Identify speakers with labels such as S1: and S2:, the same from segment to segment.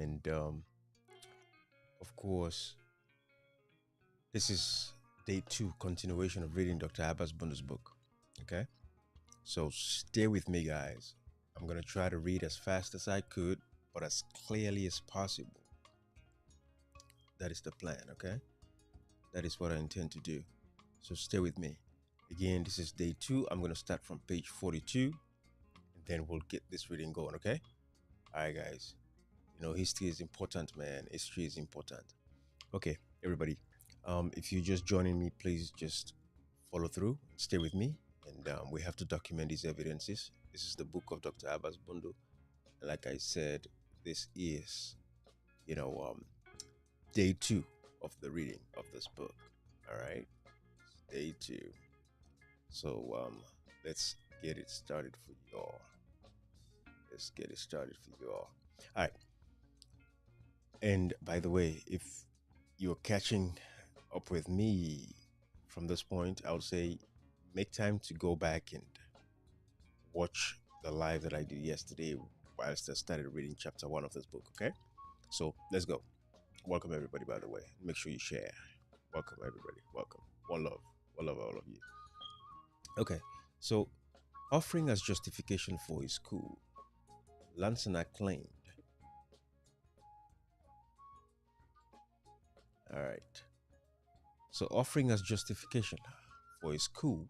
S1: And of course, this is day two, continuation of reading Dr. Abass Bundu's book. Okay, so stay with me, guys. I'm gonna try to read as fast as I could, but as clearly as possible. That is the plan, okay? That is what I intend to do. So stay with me. Again, this is day two. I'm gonna start from page 42, and then we'll get this reading going, okay? All right, guys. History is important, man. History is important. Okay, everybody. If you're just joining me, please just follow through, stay with me, and we have to document these evidences. This is the book of Dr. Abass Bundu. Like I said, this is, you know, um, day two of the reading of this book. All right, day two. So let's get it started for y'all. Let's get it started for y'all. All right. And by the way, if you're catching up with me from this point, I would say make time to go back and watch the live that I did yesterday whilst I started reading chapter one of this book. Okay, so let's go. Welcome everybody. By the way, make sure you share. Welcome everybody. Welcome. One love, all of you. Okay, so offering as justification for his coup, Lansana claimed. All right. So offering as justification for his coup,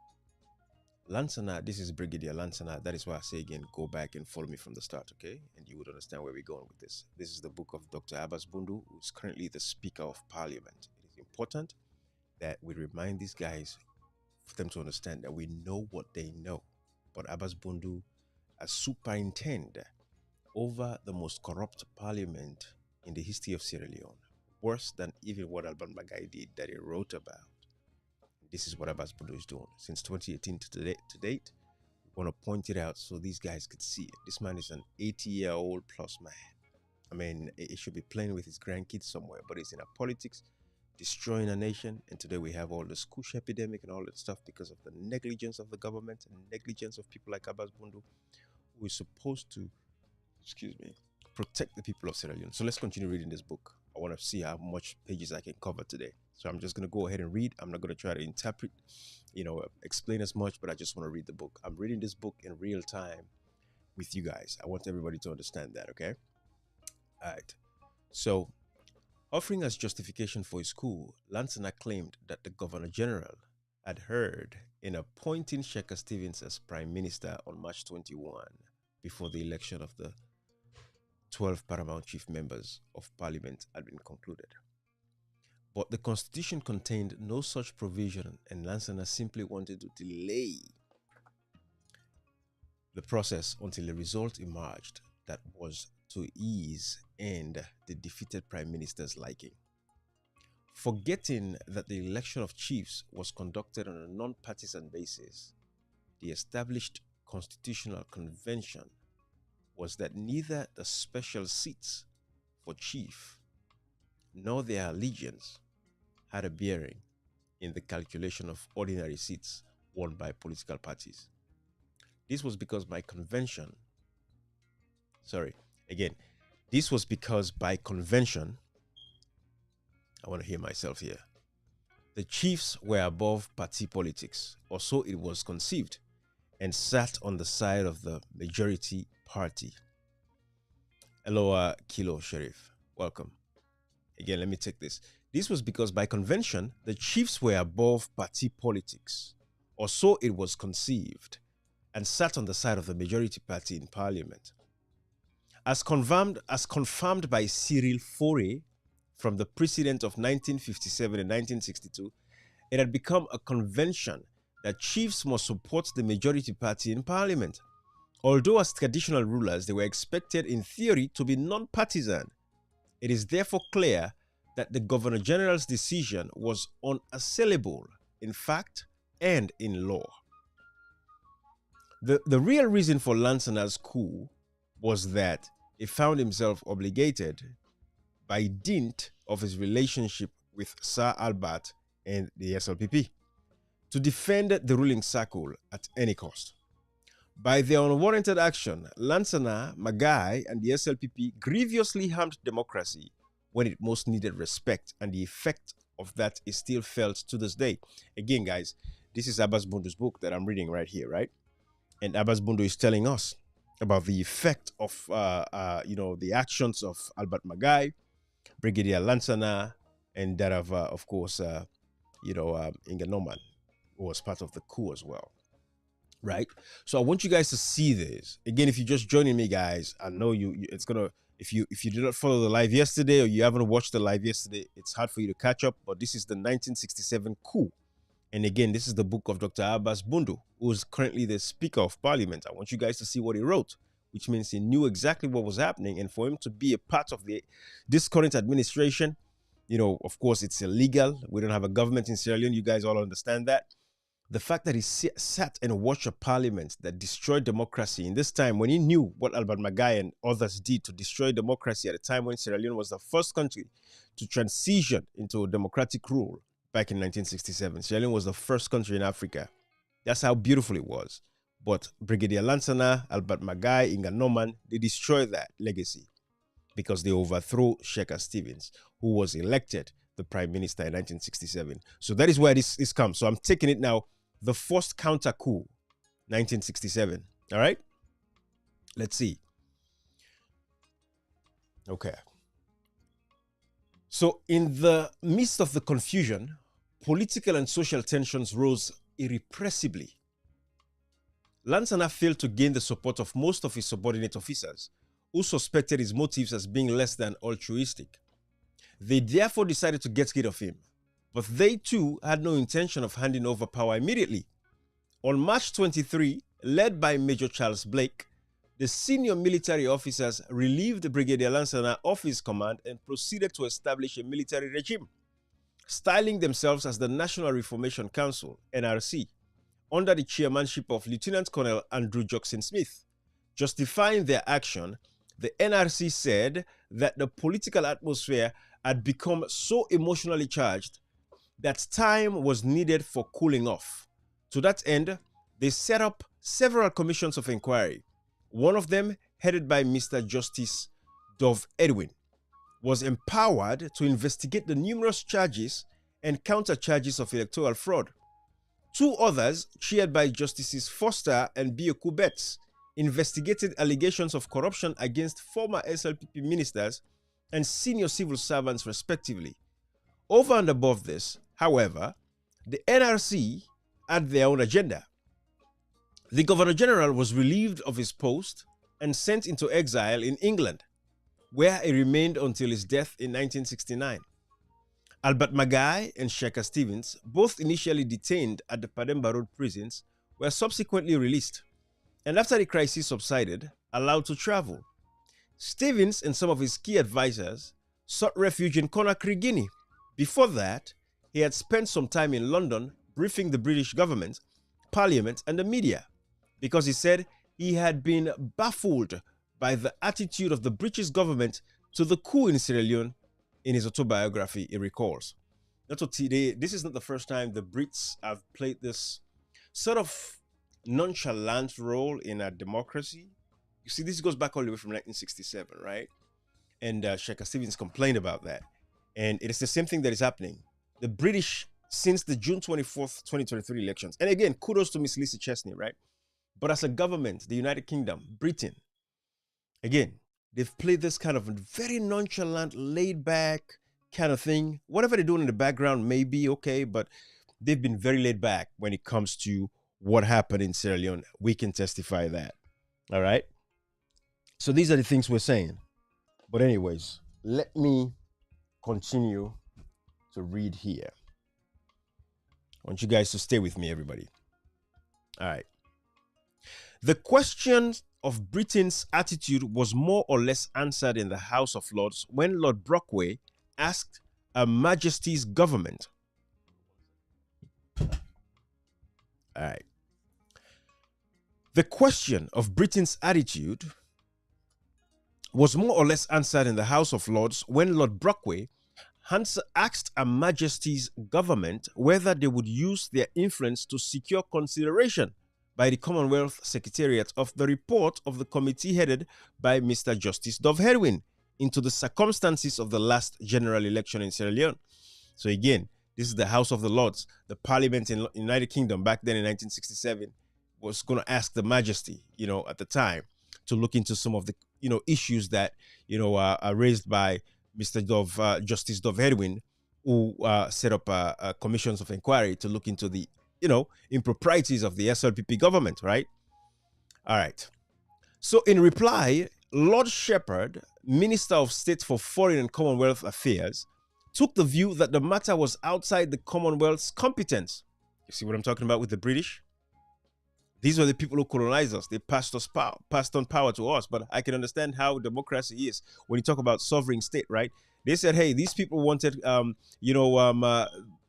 S1: Lansana, this is Brigadier Lansana. That is why I say again, go back and follow me from the start, okay? And you would understand where we're going with this. This is the book of Dr. Abass Bundu, who is currently the Speaker of Parliament. It is important that we remind these guys for them to understand that we know what they know. But Abass Bundu, as superintendent over the most corrupt parliament in the history of Sierra Leone, worse than even what Alban Bagai did that he wrote about. This is what Abass Bundu is doing. Since 2018 to date, we want to point it out so these guys could see it. This man is an 80-year-old plus man. I mean, he should be playing with his grandkids somewhere, but he's in our politics, destroying a nation. And today we have all the squish epidemic and all that stuff because of the negligence of the government and negligence of people like Abass Bundu, who is supposed to, protect the people of Sierra Leone. So let's continue reading this book. I want to see how much pages I can cover today. So I'm just going to go ahead and read. I'm not going to try to interpret, explain as much, but I just want to read the book. I'm reading this book in real time with you guys. I want everybody to understand that, okay? All right. So, offering as justification for his coup, Lansana claimed that the Governor General had heard in appointing Shekhar Stevens as Prime Minister on March 21 before the election of the 12 paramount chief members of parliament had been concluded. But the constitution contained no such provision, and Lansana simply wanted to delay the process until a result emerged that was to ease and the defeated prime minister's liking. Forgetting that the election of chiefs was conducted on a non-partisan basis, the established constitutional convention was that neither the special seats for chief nor their allegiance had a bearing in the calculation of ordinary seats won by political parties. This was because by convention, this was because by convention, I want to hear myself here, the chiefs were above party politics, or so it was conceived, and sat on the side of the majority party. Hello, Kilo Sheriff. Welcome. Again, let me take this. This was because by convention, the chiefs were above party politics, or so it was conceived, and sat on the side of the majority party in parliament. As confirmed by Cyril Faure from the precedent of 1957 and 1962, it had become a convention that chiefs must support the majority party in parliament. Although as traditional rulers, they were expected in theory to be non-partisan. It is therefore clear that the Governor General's decision was unassailable in fact and in law. The real reason for Lansana's coup was that he found himself obligated by dint of his relationship with Sir Albert and the SLPP to defend the ruling circle at any cost. By their unwarranted action, Lansana, Magai, and the SLPP grievously harmed democracy when it most needed respect, and the effect of that is still felt to this day. Again, guys, this is Abass Bundu's book that I'm reading right here, right? And Abass Bundu is telling us about the effect of, the actions of Albert Magai, Brigadier Lansana, and that of course, Inga Norman, who was part of the coup as well. Right. So I want you guys to see this again. If you're just joining me, guys, I know it's gonna. If you did not follow the live yesterday, or you haven't watched the live yesterday, it's hard for you to catch up. But this is the 1967 coup, and again, this is the book of Dr. Abass Bundu, who is currently the Speaker of Parliament. I want you guys to see what he wrote, which means he knew exactly what was happening, and for him to be a part of this current administration, of course, it's illegal. We don't have a government in Sierra Leone. You guys all understand that. The fact that he sat and watched a parliament that destroyed democracy in this time when he knew what Albert Magai and others did to destroy democracy at a time when Sierra Leone was the first country to transition into democratic rule back in 1967. Sierra Leone was the first country in Africa. That's how beautiful it was. But Brigadier Lansana, Albert Magai, Inga Norman, they destroyed that legacy because they overthrew Sheikh Stevens, who was elected the prime minister in 1967. So that is where this comes. So I'm taking it now. The first counter coup, 1967. All right. Let's see. Okay. So in the midst of the confusion, political and social tensions rose irrepressibly. Lansana failed to gain the support of most of his subordinate officers, who suspected his motives as being less than altruistic. They therefore decided to get rid of him. But they too had no intention of handing over power immediately. On March 23, led by Major Charles Blake, the senior military officers relieved Brigadier Lansana of his command and proceeded to establish a military regime, styling themselves as the National Reformation Council, NRC, under the chairmanship of Lieutenant Colonel Andrew Jackson Smith. Justifying their action, the NRC said that the political atmosphere had become so emotionally charged that time was needed for cooling off. To that end, they set up several commissions of inquiry. One of them, headed by Mr. Justice Dove Edwin, was empowered to investigate the numerous charges and counter-charges of electoral fraud. Two others, chaired by Justices Foster and Bioku Betts, investigated allegations of corruption against former SLPP ministers and senior civil servants respectively. Over and above this, however, the NRC had their own agenda. The Governor General was relieved of his post and sent into exile in England, where he remained until his death in 1969. Albert Magai and Sheikh Stevens, both initially detained at the Pademba Road prisons, were subsequently released, and after the crisis subsided, allowed to travel. Stevens and some of his key advisors sought refuge in Conakry, Guinea. Before that, he had spent some time in London briefing the British government, parliament, and the media, because he said he had been baffled by the attitude of the British government to the coup in Sierra Leone. In his autobiography, he recalls. This is not the first time the Brits have played this sort of nonchalant role in a democracy. You see, this goes back all the way from 1967, right? And Sheikh Stevens complained about that. And it is the same thing that is happening. The British, since the June 24th, 2023 elections, and again, kudos to Miss Lisa Chesney, right? But as a government, the United Kingdom, Britain, again, they've played this kind of very nonchalant, laid-back kind of thing. Whatever they're doing in the background may be okay, but they've been very laid back when it comes to what happened in Sierra Leone. We can testify that. All right? So these are the things we're saying. But anyways, let me continue to read here. I want you guys to stay with me, everybody. All right. The question of Britain's attitude was more or less answered in the House of Lords when Lord Brockway asked Her Majesty's government. All right. The question of Britain's attitude was more or less answered in the House of Lords when Lord Brockway asked Her Majesty's government whether they would use their influence to secure consideration by the Commonwealth Secretariat of the report of the committee headed by Mr. Justice Dov Herwin into the circumstances of the last general election in Sierra Leone. So again, this is the House of the Lords, the Parliament in United Kingdom back then in 1967 was going to ask the Majesty, at the time, to look into some of the, issues that, are raised by Mr. Justice Dov Herwin, who set up commissions of inquiry to look into the, improprieties of the SLPP government, right? All right. So in reply, Lord Shepherd, Minister of State for Foreign and Commonwealth Affairs, took the view that the matter was outside the Commonwealth's competence. You see what I'm talking about with the British? These were the people who colonized us. They passed on power to us. But I can understand how democracy is when you talk about sovereign state, right? They said, hey, these people wanted,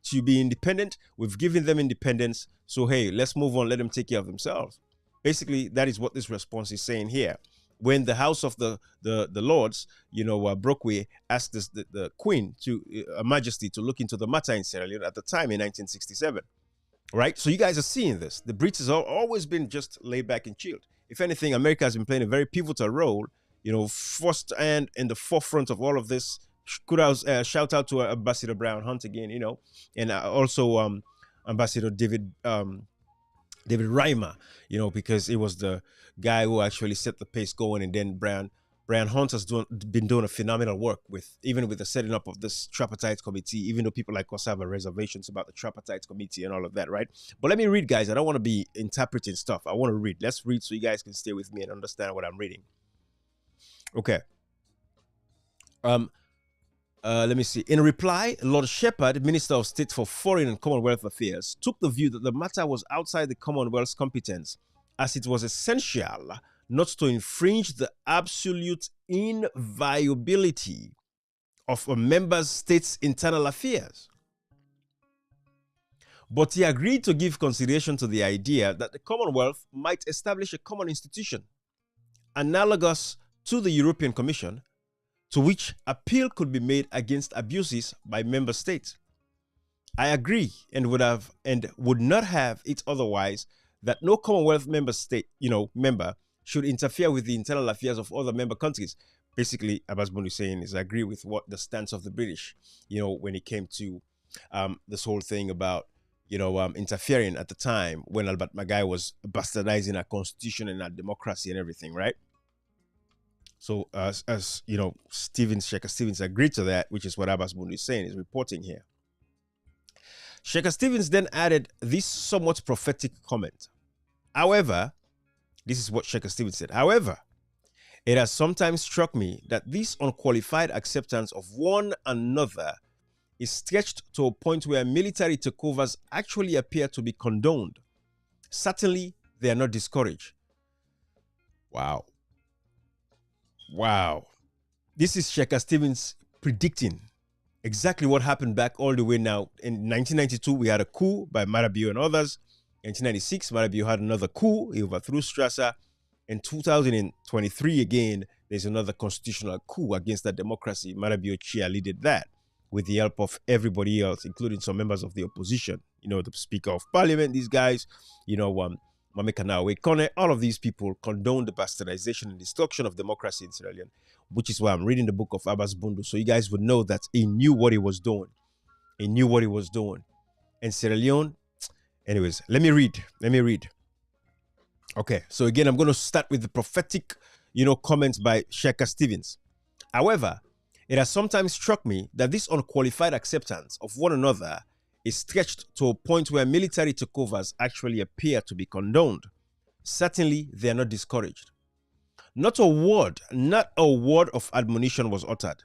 S1: to be independent. We've given them independence. So, hey, let's move on. Let them take care of themselves. Basically, that is what this response is saying here. When the House of the Lords, Brockway asked the Queen, Her Majesty, to look into the matter in Sierra Leone at the time in 1967. Right? So you guys are seeing this. The Brits have always been just laid back and chilled. If anything, America has been playing a very pivotal role, first and in the forefront of all of this. Could I shout out to Ambassador Brown Hunt again, and also Ambassador David Reimer, because it was the guy who actually set the pace going, and then Brian Hunt has been doing a phenomenal work with the setting up of this tripartite committee, even though people like us have reservations about the tripartite committee and all of that, right? But let me read, guys. I don't want to be interpreting stuff. I want to read. Let's read so you guys can stay with me and understand what I'm reading. Okay. Let me see. In reply, Lord Shepherd, Minister of State for Foreign and Commonwealth Affairs, took the view that the matter was outside the Commonwealth's competence, as it was essential not to infringe the absolute inviolability of a member state's internal affairs. But he agreed to give consideration to the idea that the Commonwealth might establish a common institution, analogous to the European Commission, to which appeal could be made against abuses by member states. I agree and would not have it otherwise that no Commonwealth member should interfere with the internal affairs of other member countries. Basically, Abass Bundu saying is I agree with what the stance of the British, when it came to this whole thing about, interfering at the time when Albert Magai was bastardizing our constitution and our democracy and everything, right? So as Sheikha Stevens agreed to that, which is what Abass Bundu is saying, is reporting here. Sheikha Stevens then added this somewhat prophetic comment. However, this is what Sheikha Stevens said. However, it has sometimes struck me that this unqualified acceptance of one another is stretched to a point where military takeovers actually appear to be condoned. Certainly, they are not discouraged. Wow. This is Sheikha Stevens predicting exactly what happened back all the way now. In 1992, we had a coup by Marabio and others. In 1996, Marabio had another coup. He overthrew Strasser. In 2023, again, there's another constitutional coup against that democracy. Marabio cheerleaded that with the help of everybody else, including some members of the opposition. The Speaker of Parliament, these guys, Mamekanawe Kone, all of these people condoned the bastardization and destruction of democracy in Sierra Leone, which is why I'm reading the book of Abass Bundu, so you guys would know that he knew what he was doing. And Sierra Leone, anyways, let me read. Okay, so again, I'm going to start with the prophetic, comments by Sheikha Stevens. However, it has sometimes struck me that this unqualified acceptance of one another is stretched to a point where military takeovers actually appear to be condoned. Certainly, they are not discouraged. Not a word of admonition was uttered.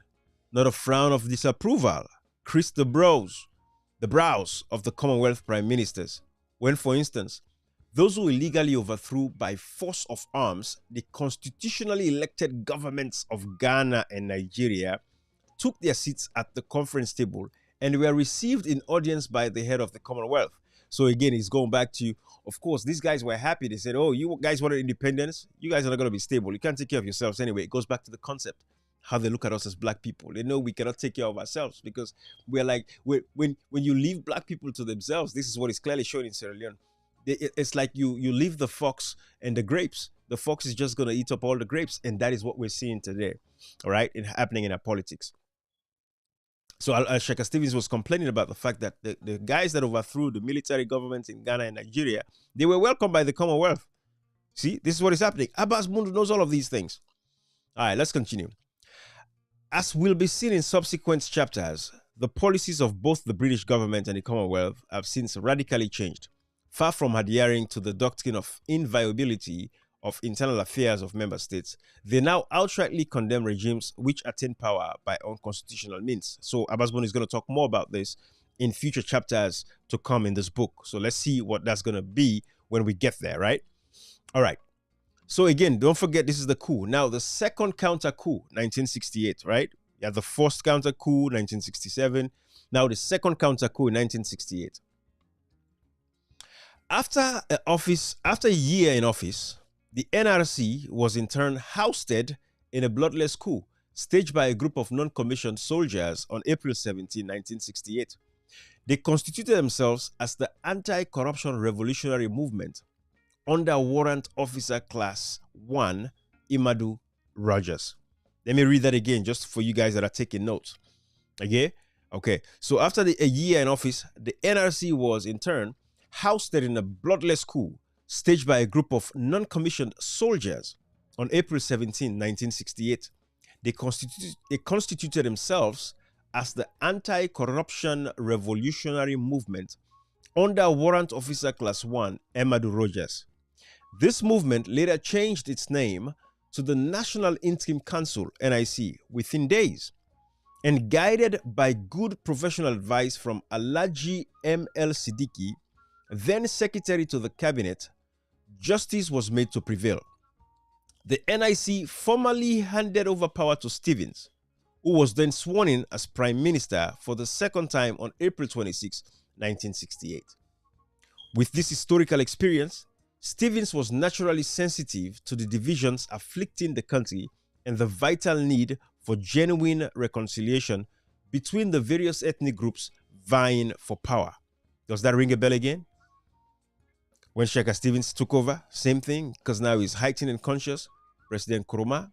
S1: Not a frown of disapproval creased the brows of the Commonwealth Prime Ministers, when, for instance, those who illegally overthrew by force of arms the constitutionally elected governments of Ghana and Nigeria took their seats at the conference table and were received in audience by the head of the Commonwealth. So again, it's going back to, of course, these guys were happy. They said, oh, you guys wanted independence? You guys are not going to be stable. You can't take care of yourselves anyway. It goes back to the concept, how they look at us as black people. They know we cannot take care of ourselves because we're like, when you leave black people to themselves, this is what is clearly shown in Sierra Leone. It's like you leave the fox and the grapes. The fox is just going to eat up all the grapes, and that is what we're seeing today, all right, happening in our politics. So Shaka Stevens was complaining about the fact that the guys that overthrew the military governments in Ghana and Nigeria, they were welcomed by the Commonwealth. See, this is what is happening. Abass Bundu knows all of these things. All right, let's continue. As will be seen in subsequent chapters, the policies of both the British government and the Commonwealth have since radically changed. Far from adhering to the doctrine of inviolability of internal affairs of member states, they now outrightly condemn regimes which attain power by unconstitutional means. So Abass Bundu is going to talk more about this in future chapters to come in this book. So let's see what that's going to be when we get there, right? All right. So again, don't forget this is the coup. Now, the second counter coup, 1968, right? You have the first counter coup, 1967. Now, the second counter coup, 1968. After a year in office, the NRC was in turn ousted in a bloodless coup staged by a group of non-commissioned soldiers on April 17, 1968. They constituted themselves as the Anti-Corruption Revolutionary Movement under Warrant Officer Class 1, Imadu Rogers. Let me read that again just for you guys that are taking notes. Okay. So after a year in office, the NRC was in turn ousted in a bloodless coup staged by a group of non-commissioned soldiers on April 17, 1968. They constituted themselves as the Anti-Corruption Revolutionary Movement under Warrant Officer Class 1, Imadu Rogers. This movement later changed its name to the National Interim Council, NIC, within days. And guided by good professional advice from Alhaji M.L. Siddiqui, then Secretary to the Cabinet, justice was made to prevail. The NIC formally handed over power to Stevens, who was then sworn in as Prime Minister for the second time on April 26, 1968. With this historical experience, Stevens was naturally sensitive to the divisions afflicting the country and the vital need for genuine reconciliation between the various ethnic groups vying for power. Does that ring a bell again? When Shaka Stevens took over, same thing, because now he's heightened and conscious. President Nkrumah,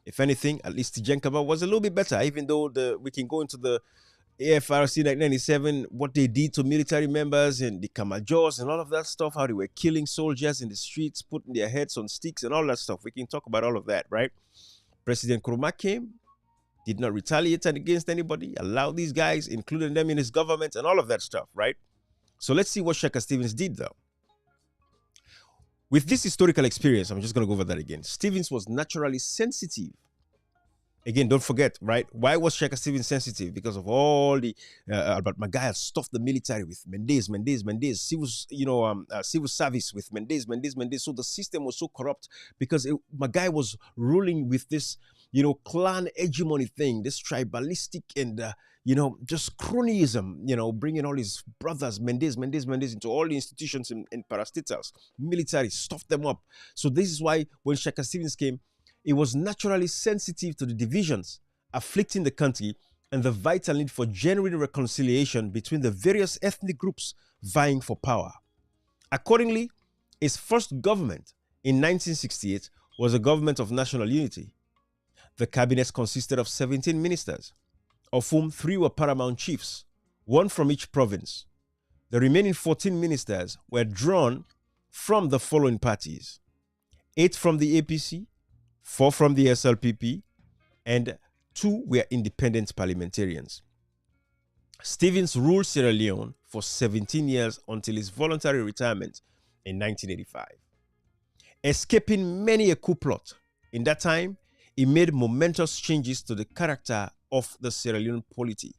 S1: if anything, at least Tijenkaba was a little bit better, even though we can go into the AFRC 1997, what they did to military members and the Kamajors and all of that stuff, how they were killing soldiers in the streets, putting their heads on sticks and all that stuff. We can talk about all of that, right? President Nkrumah came, did not retaliate against anybody, allowed these guys, including them in his government and all of that stuff, right? So let's see what Shaka Stevens did, though. With this historical experience, I'm just going to go over that again. Stevens was naturally sensitive. Again, don't forget, right? Why was Shaka Stevens sensitive? Because of all the Albert Magai had stuffed the military with Mendes, civil service with Mendes. So the system was so corrupt because Magai was ruling with this, clan hegemony thing, this tribalistic and just cronyism, bringing all his brothers, Mendes, into all the institutions and parastatals, military, stuffed them up. So this is why when Shaka Stevens came, it was naturally sensitive to the divisions afflicting the country and the vital need for genuine reconciliation between the various ethnic groups vying for power. Accordingly, his first government in 1968 was a government of national unity. The cabinet consisted of 17 ministers, of whom 3 were paramount chiefs, 1 from each province. The remaining 14 ministers were drawn from the following parties: 8 from the APC, 4 from the SLPP, and 2 were independent parliamentarians. Stevens ruled Sierra Leone for 17 years until his voluntary retirement in 1985. Escaping many a coup plot, in that time, he made momentous changes to the character of the Sierra Leone polity.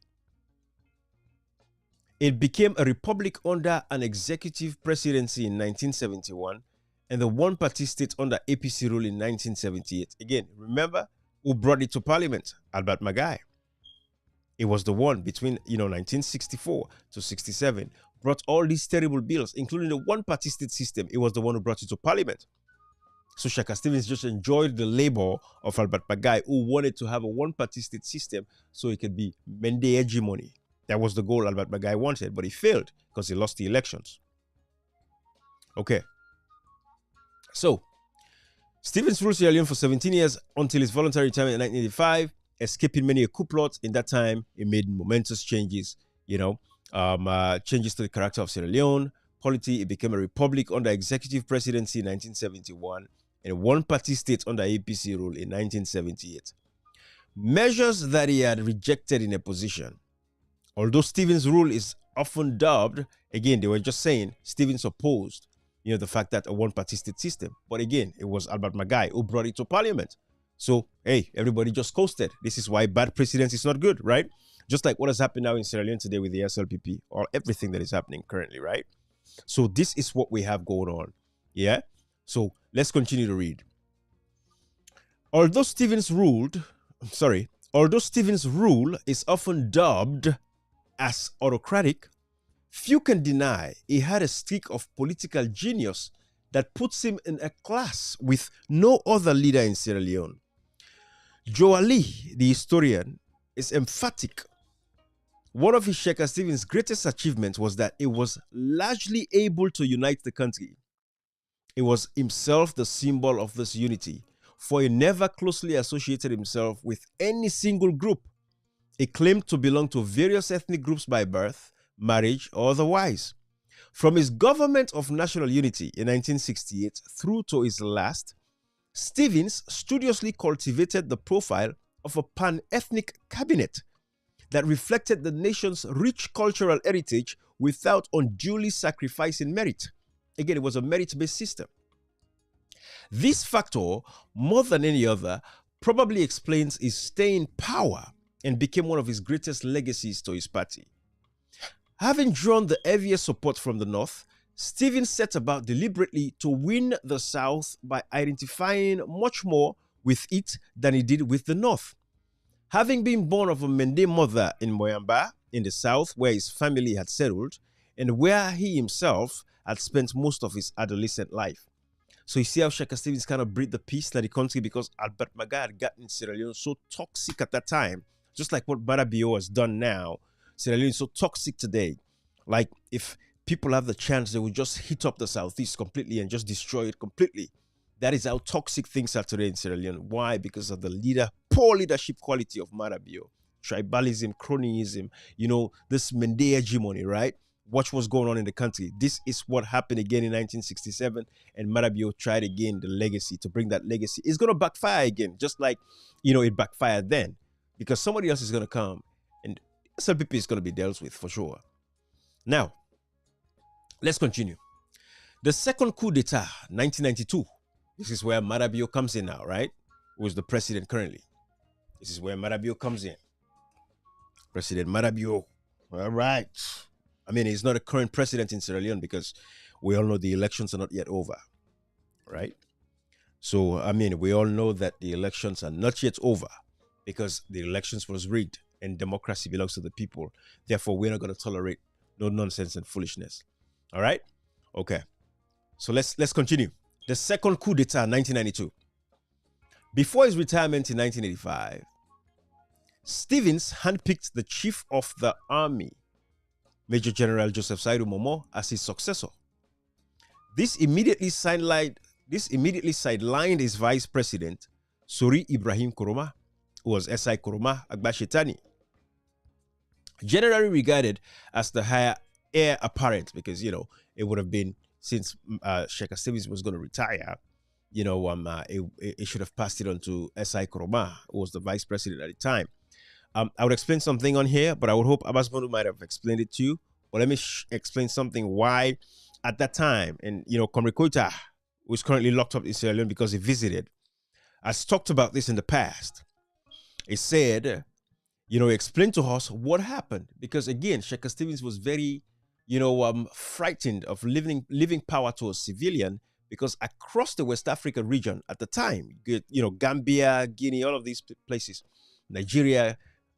S1: It became a republic under an executive presidency in 1971 and the one-party state under APC rule in 1978. Again, remember who brought it to parliament? Albert Magai. It was the one between 1964 to 67, brought all these terrible bills, including the one-party state system. It was the one who brought it to parliament. So Shaka Stevens just enjoyed the labor of Albert Magai, who wanted to have a one-party state system so it could be Mende hegemony. That was the goal Albert Magai wanted, but he failed because he lost the elections. Okay. So, Stevens ruled Sierra Leone for 17 years until his voluntary retirement in 1985, escaping many a coup plot. In that time, he made momentous changes, changes to the character of Sierra Leone polity. It became a republic under executive presidency in 1971 and one-party state under APC rule in 1978. Measures that he had rejected in a position. Although Stevens' rule is often dubbed, again, they were just saying Stevens opposed, the fact that a one-party state system. But again, it was Albert Magai who brought it to parliament. So, hey, everybody just coasted. This is why bad precedence is not good, right? Just like what has happened now in Sierra Leone today with the SLPP or everything that is happening currently, right? So this is what we have going on. Yeah? So let's continue to read. Although Stevens' rule is often dubbed as autocratic, few can deny he had a streak of political genius that puts him in a class with no other leader in Sierra Leone. Joe Ali, the historian, is emphatic. One of his Sheikh Stevens' greatest achievements was that he was largely able to unite the country. He was himself the symbol of this unity, for he never closely associated himself with any single group. He claimed to belong to various ethnic groups by birth, marriage, or otherwise. From his government of national unity in 1968 through to his last, Stevens studiously cultivated the profile of a pan-ethnic cabinet that reflected the nation's rich cultural heritage without unduly sacrificing merit. Again, it was a merit-based system. This factor, more than any other, probably explains his staying power and became one of his greatest legacies to his party. Having drawn the heaviest support from the North, Stevens set about deliberately to win the South by identifying much more with it than he did with the North. Having been born of a Mende mother in Moyamba, in the South, where his family had settled, and where he himself had spent most of his adolescent life. So you see how Sheikh Stevens kind of breathed the peace that the country, because Albert Magai had gotten Sierra Leone so toxic at that time, just like what Barabio has done now. Sierra Leone is so toxic today. Like, if people have the chance, they will just hit up the Southeast completely and just destroy it completely. That is how toxic things are today in Sierra Leone. Why? Because of the poor leadership quality of Marabio. Tribalism, cronyism, this Mende hegemony, right? Watch what's going on in the country. This is what happened again in 1967, and Marabio tried again the legacy, to bring that legacy. It's going to backfire again, just like, it backfired then, because somebody else is going to come, and SLPP is going to be dealt with for sure. Now, let's continue. The second coup d'etat, 1992. This is where Marabio comes in now, right? Who is the president currently? This is where Marabio comes in. President Marabio. All right. I mean, he's not a current president in Sierra Leone because we all know the elections are not yet over, right? So, I mean, we all know that the elections are not yet over because the elections was rigged and democracy belongs to the people. Therefore, we're not going to tolerate no nonsense and foolishness. All right? Okay. So let's continue. The second coup d'etat, 1992. Before his retirement in 1985, Stevens handpicked the chief of the army, Major General Joseph Saidu Momo, as his successor. This immediately sidelined his vice president, Suri Ibrahim Kuruma, who was S.I. Kuruma Agbashetani. Generally regarded as the heir apparent, because, it would have been, since Sheikh Stevens was going to retire, it should have passed it on to S.I. Kuruma, who was the vice president at the time. I would explain something on here, but I would hope Abass Bundu might have explained it to you. But let me explain something why at that time, and, Comrade Koita, who is currently locked up in Sierra Leone because he visited, has talked about this in the past. He said, he explained to us what happened. Because again, Sheikh Stevens was very, frightened of leaving power to a civilian, because across the West Africa region at the time, Gambia, Guinea, all of these places, Nigeria,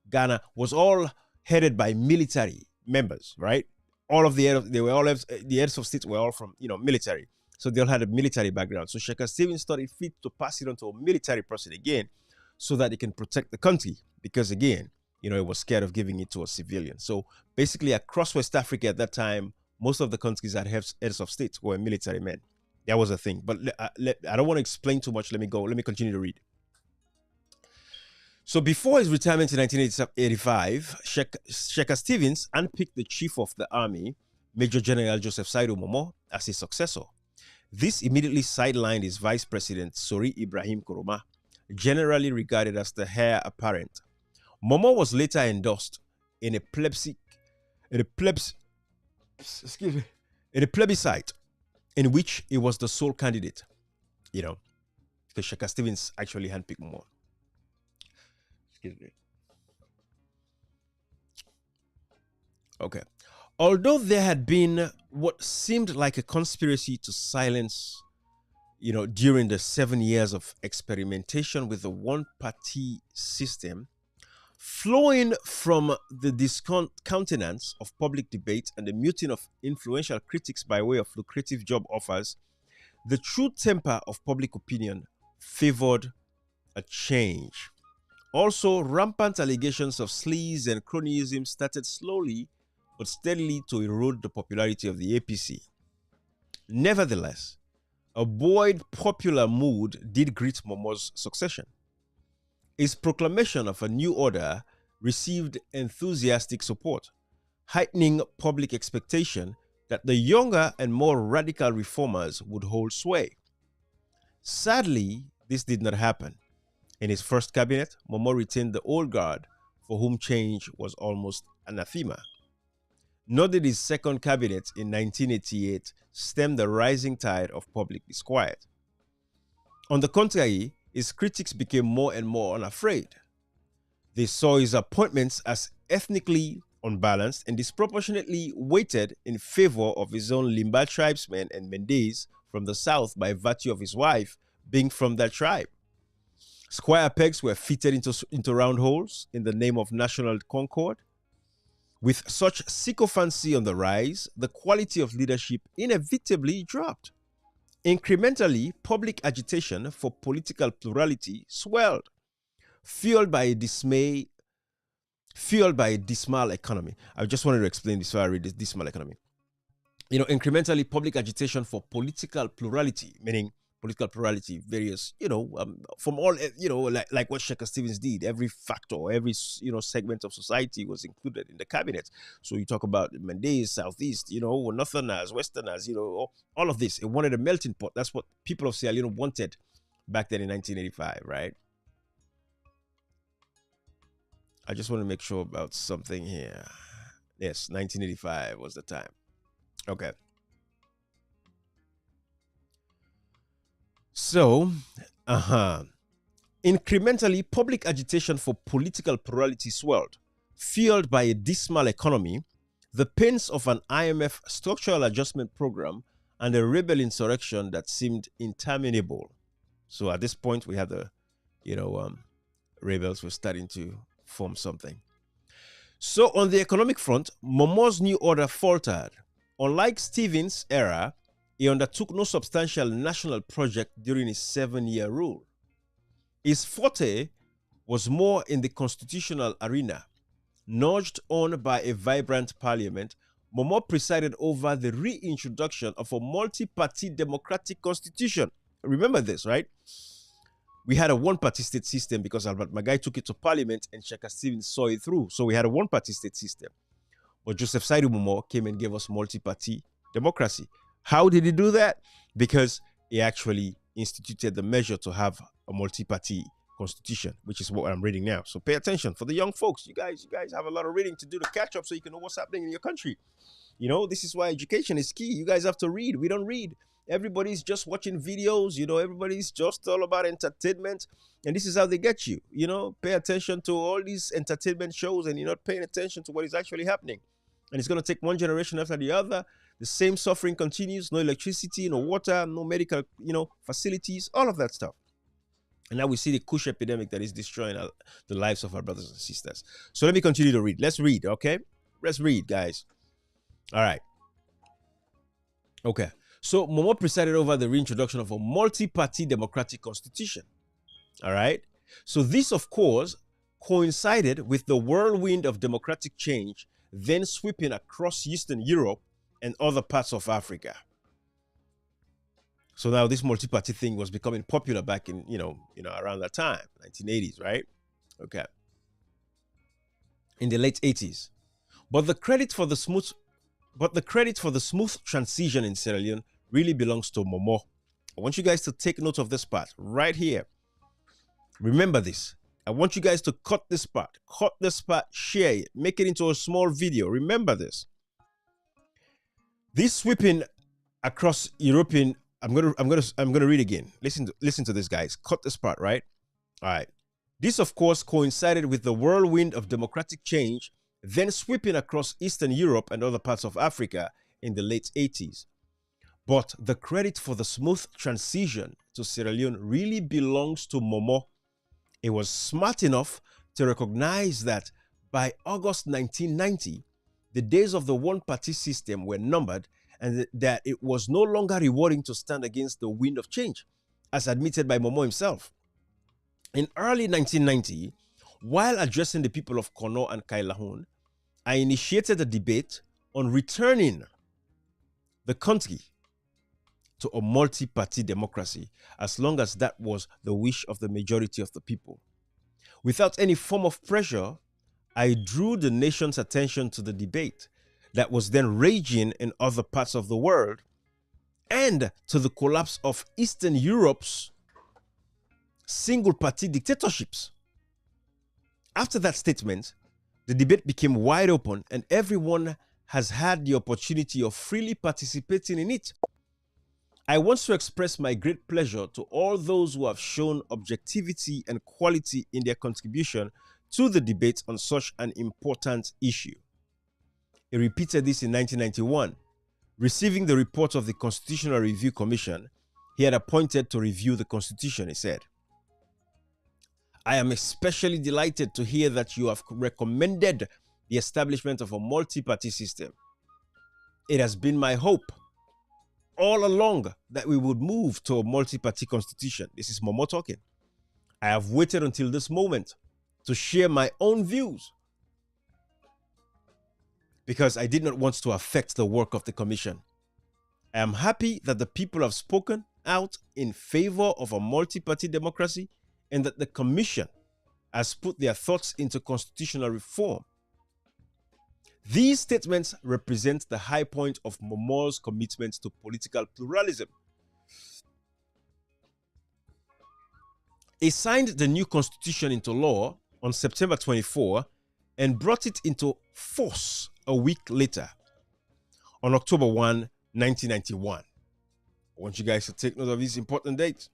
S1: Ghana, was all headed by military members, right? All of the heads of states were all from, military. So they all had a military background. So Sheikh Stevens thought it fit to pass it on to a military person again, so that he can protect the country. Because again, he was scared of giving it to a civilian. So basically, across West Africa at that time, most of the countries that have heads of state were military men. That was a thing. But I don't want to explain too much. Let me go. Let me continue to read. So before his retirement in 1985, Sheikh Stevens handpicked the chief of the army, Major General Joseph Saidu Momo, as his successor. This immediately sidelined his vice president, Sori Ibrahim Kuruma, generally regarded as the heir apparent. Momo was later endorsed in a plebiscite in which he was the sole candidate, because Sheikh Stevens actually handpicked Momo. Excuse me. Okay. Although there had been what seemed like a conspiracy to silence, during the 7 years of experimentation with the one-party system, flowing from the discountenance of public debate and the muting of influential critics by way of lucrative job offers, the true temper of public opinion favored a change. Also, rampant allegations of sleaze and cronyism started slowly but steadily to erode the popularity of the APC. Nevertheless, a buoyed popular mood did greet Momo's succession. His proclamation of a new order received enthusiastic support, heightening public expectation that the younger and more radical reformers would hold sway. Sadly, this did not happen. In his first cabinet, Momo retained the old guard, for whom change was almost anathema. Nor did his second cabinet in 1988 stem the rising tide of public disquiet. On the contrary, his critics became more and more unafraid. They saw his appointments as ethnically unbalanced and disproportionately weighted in favor of his own Limba tribesmen and Mendes from the south by virtue of his wife being from that tribe. Square pegs were fitted into round holes in the name of national concord. With such sycophancy on the rise, the quality of leadership inevitably dropped. Incrementally, public agitation for political plurality swelled, fueled by a dismal economy. I just wanted to explain this before I read this dismal economy. Incrementally, public agitation for political plurality, meaning political plurality, various, from all, like what Sheikh Stevens did. Every factor, every, segment of society was included in the cabinet. So you talk about Mendes, Southeast, Northerners, Westerners, all of this. It wanted a melting pot. That's what people of Sierra Leone wanted back then in 1985, right? I just want to make sure about something here. Yes, 1985 was the time. Okay. So, incrementally, public agitation for political plurality swelled, fueled by a dismal economy, the pains of an IMF structural adjustment program, and a rebel insurrection that seemed interminable. So at this point, we had the, rebels were starting to form something. So on the economic front, Momo's new order faltered. Unlike Stevens' era, he undertook no substantial national project during his 7-year rule. His forte was more in the constitutional arena. Nudged on by a vibrant parliament, Momo presided over the reintroduction of a multi-party democratic constitution. Remember this, right? We had a one-party state system because Albert Magai took it to parliament and Sheikh Stevens saw it through. So we had a one-party state system. But Joseph Saidu Momo came and gave us multi-party democracy. How did he do that? Because he actually instituted the measure to have a multi-party constitution, which is what I'm reading now. So pay attention for the young folks. You guys have a lot of reading to do to catch up so you can know what's happening in your country. This is why education is key. You guys have to read. We don't read. Everybody's just watching videos. Everybody's just all about entertainment. And this is how they get you. Pay attention to all these entertainment shows and you're not paying attention to what is actually happening. And it's going to take one generation after the other. The same suffering continues. No electricity, no water, no medical, facilities, all of that stuff. And now we see the Kush epidemic that is destroying the lives of our brothers and sisters. So let me continue to read. Let's read, okay? Let's read, guys. All right. Okay. So Momo presided over the reintroduction of a multi-party democratic constitution. All right. So this, of course, coincided with the whirlwind of democratic change then sweeping across Eastern Europe and other parts of Africa. So now this multi-party thing was becoming popular back in, around that time, 1980s, right? Okay. In the late 80s. But the credit for the smooth transition in Sierra Leone really belongs to Momo. I want you guys to take note of this part right here. Remember this. I want you guys to cut this part, share it, make it into a small video. Remember this. This sweeping across European, I'm gonna read again. Listen to this, guys. Cut this part, right? All right. This, of course, coincided with the whirlwind of democratic change then sweeping across Eastern Europe and other parts of Africa in the late 80s. But the credit for the smooth transition to Sierra Leone really belongs to Momo. It was smart enough to recognize that by August 1990, the days of the one-party system were numbered and that it was no longer rewarding to stand against the wind of change, as admitted by Momo himself. In early 1990, while addressing the people of Kono and Kailahun, I initiated a debate on returning the country to a multi-party democracy, as long as that was the wish of the majority of the people. Without any form of pressure, I drew the nation's attention to the debate that was then raging in other parts of the world and to the collapse of Eastern Europe's single-party dictatorships. After that statement, the debate became wide open and everyone has had the opportunity of freely participating in it. I want to express my great pleasure to all those who have shown objectivity and quality in their contribution to the debate on such an important issue. He repeated this in 1991, receiving the report of the Constitutional Review Commission he had appointed to review the Constitution. He said, I am especially delighted to hear that you have recommended the establishment of a multi-party system. It has been my hope all along that we would move to a multi-party constitution. This is Momo talking. I have waited until this moment to share my own views because I did not want to affect the work of the commission. I am happy that the people have spoken out in favor of a multi-party democracy and that the commission has put their thoughts into constitutional reform. These statements represent the high point of Momo's commitment to political pluralism. He signed the new constitution into law on September 24 and brought it into force a week later, on October 1, 1991. I want you guys to take note of these important dates.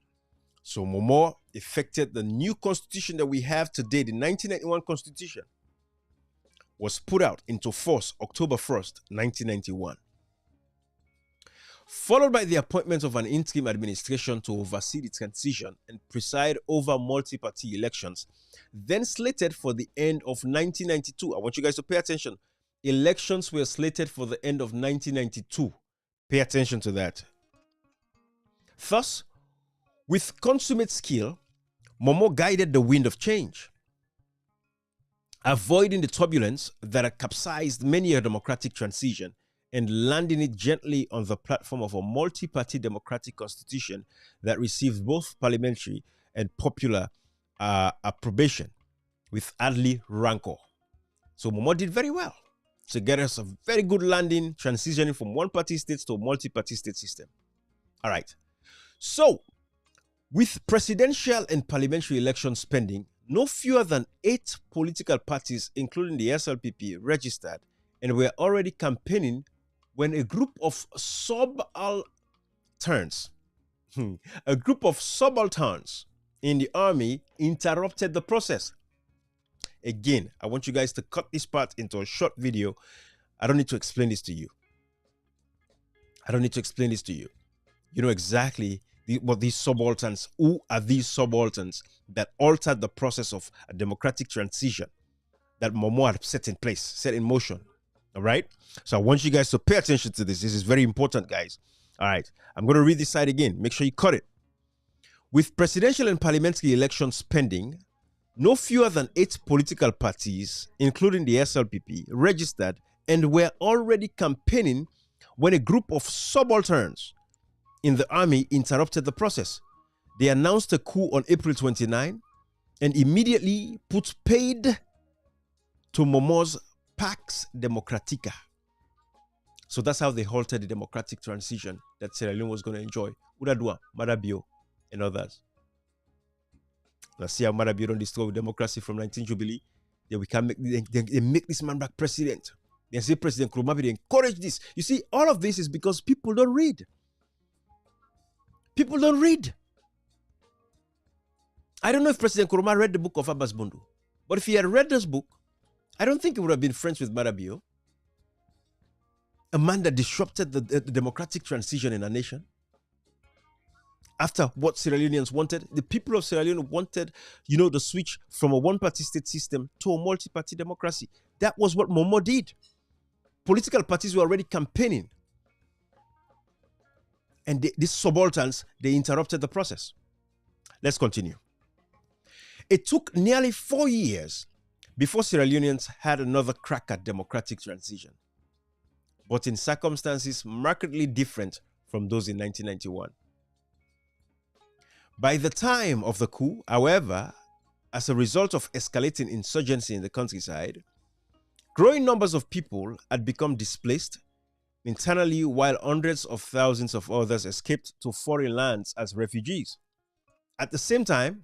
S1: So Momo effected the new constitution that we have today. The 1991 constitution was put out into force October 1st, 1991. Followed by the appointment of an interim administration to oversee the transition and preside over multi-party elections, then slated for the end of 1992. I want you guys to pay attention. Elections were slated for the end of 1992. Pay attention to that. Thus, with consummate skill, Momo guided the wind of change, avoiding the turbulence that had capsized many a democratic transition and landing it gently on the platform of a multi-party democratic constitution that received both parliamentary and popular approbation with hardly rancor. So Momo did very well to get us a very good landing, transitioning from one-party states to a multi-party state system. All right. So, with presidential and parliamentary elections pending, no fewer than 8 political parties, including the SLPP, registered and were already campaigning when a group of subalterns in the army interrupted the process. Again, I want you guys to cut this part into a short video. I don't need to explain this to you. You know exactly what these subalterns, who are these subalterns that altered the process of a democratic transition that Momo had set in motion. All right. So I want you guys to pay attention to this. This is very important, guys. All right. I'm going to read this side again. Make sure you cut it. With presidential and parliamentary elections pending, no fewer than 8 political parties, including the SLPP, registered and were already campaigning when a group of subalterns in the army interrupted the process. They announced a coup on April 29 and immediately put paid to Momo's Pax Democratica. So that's how they halted the democratic transition that Sierra Leone was going to enjoy. Udadua, Marabio, and others. Now see how Marabio don't destroy democracy from 19 Jubilee. Then we can they make this man back president. They say President Nkrumah, they encourage this. You see, all of this is because people don't read. People don't read. I don't know if President Nkrumah read the book of Abass Bundu, but if he had read this book, I don't think he would have been friends with Marabio, a man that disrupted the democratic transition in a nation. After what Sierra Leoneans wanted, the people of Sierra Leone wanted, the switch from a one-party state system to a multi-party democracy. That was what Momo did. Political parties were already campaigning. And these subalterns, they interrupted the process. Let's continue. It took nearly 4 years before Sierra Leoneans had another crack at democratic transition, but in circumstances markedly different from those in 1991. By the time of the coup, however, as a result of escalating insurgency in the countryside, growing numbers of people had become displaced internally, while hundreds of thousands of others escaped to foreign lands as refugees. At the same time,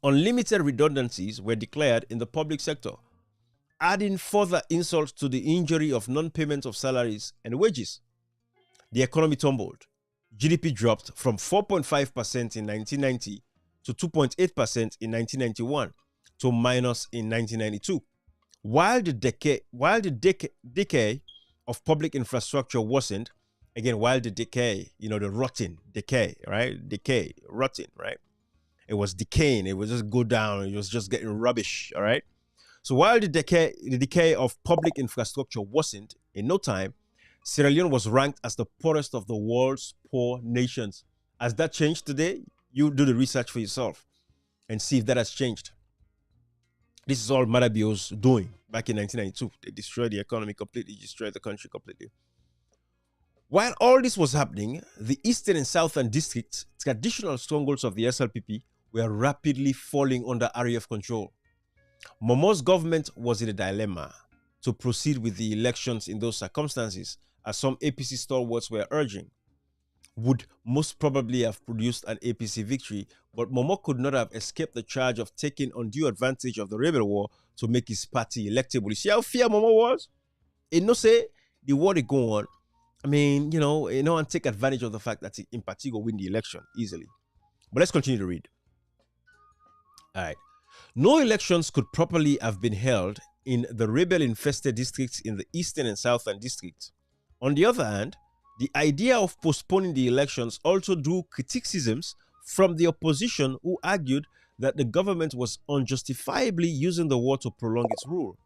S1: unlimited redundancies were declared in the public sector, adding further insult to the injury of non-payment of salaries and wages. The economy tumbled. GDP dropped from 4.5% in 1990 to 2.8% in 1991 to minus in 1992. While the decay of public infrastructure worsened, again, while the decay, the rotting, decay, right? Decay, rotting, right? It was decaying. It would just go down. It was just getting rubbish, all right? So while the decay of public infrastructure worsened, in no time, Sierra Leone was ranked as the poorest of the world's poor nations. Has that changed today? You do the research for yourself and see if that has changed. This is all Marabio's doing back in 1992. They destroyed the economy completely, destroyed the country completely. While all this was happening, the eastern and southern districts, traditional strongholds of the SLPP, were rapidly falling under RAF control. Momo's government was in a dilemma to proceed with the elections in those circumstances, as some APC stalwarts were urging, would most probably have produced an APC victory, but Momo could not have escaped the charge of taking undue advantage of the rebel war to make his party electable. You see how fair Momo was? Say the war they go on. I mean, and take advantage of the fact that in particular win the election easily. But let's continue to read. All right. No elections could properly have been held in the rebel-infested districts in the eastern and southern districts. On the other hand, the idea of postponing the elections also drew criticisms from the opposition, who argued that the government was unjustifiably using the war to prolong its rule.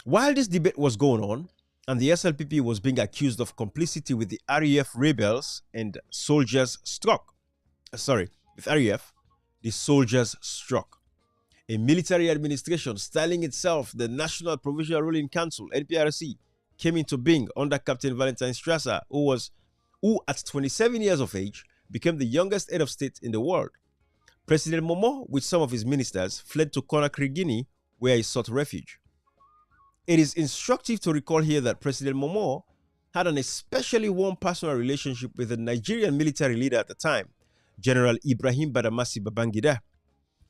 S1: While this debate was going on, and the SLPP was being accused of complicity with the RAF rebels and soldiers with RAF, the soldiers struck. A military administration styling itself the National Provisional Ruling Council, NPRC, came into being under Captain Valentine Strasser, who at 27 years of age became the youngest head of state in the world. President Momo, with some of his ministers, fled to Conakry, Guinea, where he sought refuge. It is instructive to recall here that President Momo had an especially warm personal relationship with the Nigerian military leader at the time, General Ibrahim Badamasi Babangida.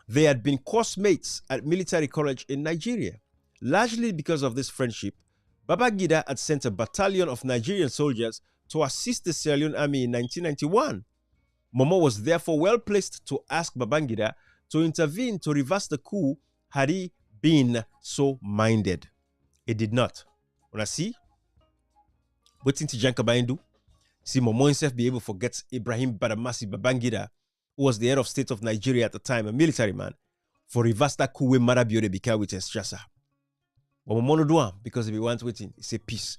S1: They had been course mates at military college in Nigeria. Largely because of this friendship, Babangida had sent a battalion of Nigerian soldiers to assist the Sierra Leone army in 1991. Momo was therefore well placed to ask Babangida to intervene to reverse the coup had he been so minded. It did not. When I see, waiting to Jankaba do, see Momo himself be able to forget Ibrahim Badamasi Babangida, who was the head of state of Nigeria at the time, a military man, for reverse that coup with Marabio Bika with Strasser. But Momo no do it because if he wants waiting, it's a peace.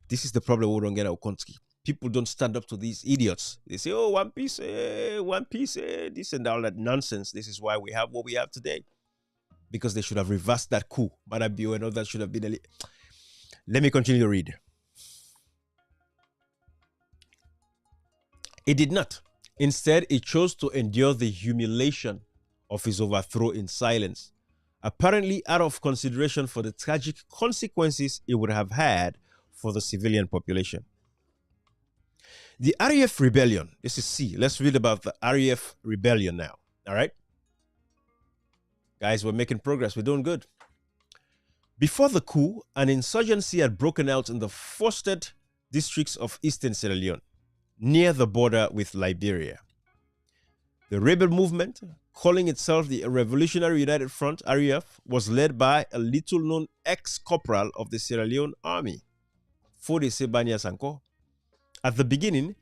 S1: This is the problem we don't get our country. People don't stand up to these idiots. They say, oh, one piece, this and all that nonsense. This is why we have what we have today. Because they should have reversed that coup. Marabio and all that should have been. Let me continue to read. It did not. Instead, it chose to endure the humiliation of his overthrow in silence, apparently out of consideration for the tragic consequences it would have had for the civilian population. The RAF rebellion, this is C. Let's read about the RAF rebellion now. All right? Guys, we're making progress. We're doing good. Before the coup, an insurgency had broken out in the forested districts of eastern Sierra Leone, near the border with Liberia. The rebel movement, calling itself the Revolutionary United Front, RUF, was led by a little-known ex-corporal of the Sierra Leone Army, Fode Sebanya Sanko. At the beginning,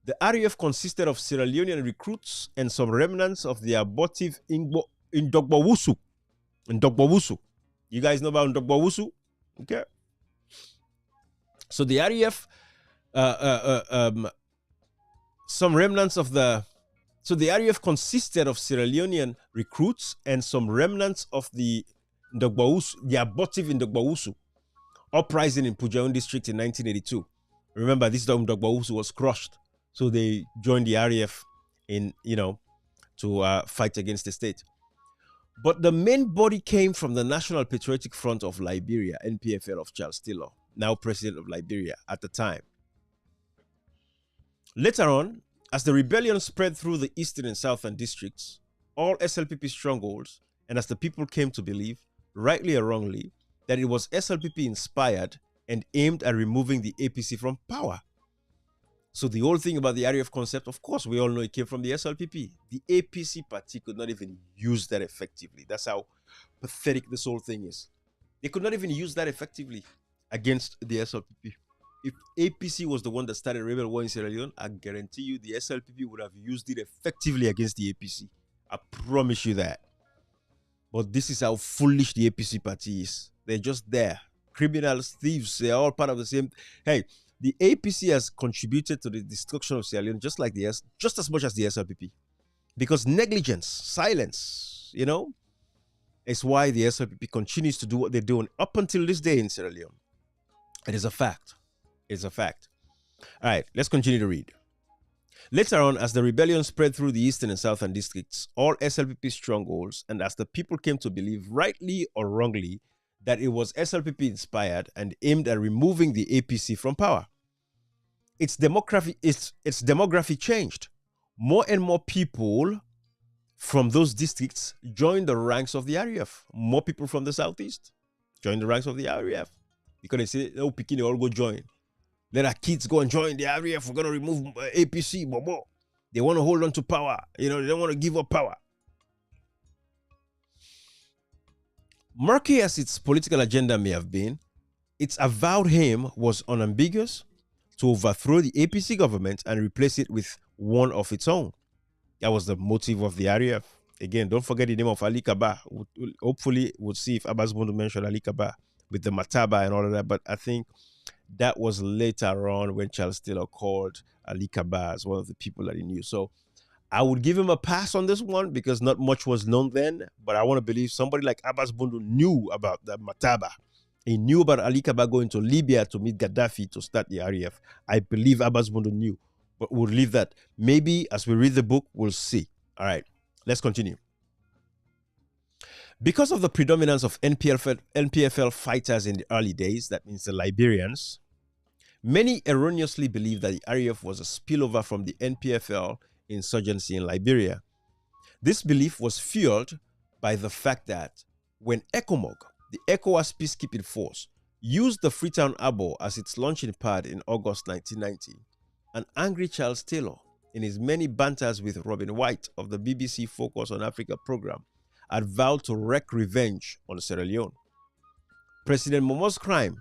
S1: the RUF consisted of Sierra Leonean recruits and some remnants of the abortive Ndogbawusu. You guys know about Ndogbawusu? Okay. So the RUF, some remnants of the... So the RUF consisted of Sierra Leonean recruits and some remnants of the Ndogbawusu, the abortive Ndogbawusu uprising in Pujaun district in 1982. Remember, this Ndogbawusu was crushed, so they joined the RAF in, to fight against the state. But the main body came from the National Patriotic Front of Liberia, NPFL, of Charles Taylor, now president of Liberia at the time. Later on, as the rebellion spread through the eastern and southern districts, all SLPP strongholds, and as the people came to believe, rightly or wrongly, that it was SLPP inspired and aimed at removing the APC from power. So the whole thing about the RAF concept, of course, we all know it came from the SLPP. The APC party could not even use that effectively. That's how pathetic this whole thing is. They could not even use that effectively against the SLPP. If APC was the one that started rebel war in Sierra Leone, I guarantee you the SLPP would have used it effectively against the APC. I promise you that. But this is how foolish the APC party is. They're just there. Criminals, thieves, they're all part of the same. Hey, the APC has contributed to the destruction of Sierra Leone just as much as the SLPP. Because negligence, silence, is why the SLPP continues to do what they're doing up until this day in Sierra Leone. It is a fact. It's a fact. All right, let's continue to read. Later on, as the rebellion spread through the eastern and southern districts, all SLPP strongholds, and as the people came to believe, rightly or wrongly, that it was SLPP inspired and aimed at removing the APC from power, its demography changed. More and more people from those districts joined the ranks of the RAF. More people from the southeast joined the ranks of the RAF. Because they say, oh, Pikini, all go join. Let our kids go and join the RAF. We're going to remove APC. Bobo. They want to hold on to power. They don't want to give up power. Murky as its political agenda may have been, its avowed aim was unambiguous: to overthrow the APC government and replace it with one of its own. That was the motive of the RAF. Again, don't forget the name of Ali Kaba. Hopefully, we'll see if Abass Bundu mentioned Ali Kaba with the Mataba and all of that. But I think that was later on when Charles Taylor called Ali Kaba as one of the people that he knew. So I would give him a pass on this one because not much was known then. But I want to believe somebody like Abass Bundu knew about the Mataba. He knew about Ali Kaba going to Libya to meet Gaddafi to start the RAF. I believe Abass Bundu knew. But we'll leave that. Maybe as we read the book, we'll see. All right, let's continue. Because of the predominance of NPFL fighters in the early days, that means the Liberians, many erroneously believed that the RAF was a spillover from the NPFL insurgency in Liberia. This belief was fueled by the fact that when ECOMOG, the ECOWAS peacekeeping force, used the Freetown Abo as its launching pad in August 1990, an angry Charles Taylor, in his many banters with Robin White of the BBC Focus on Africa program, had vowed to wreak revenge on Sierra Leone. President Momo's crime,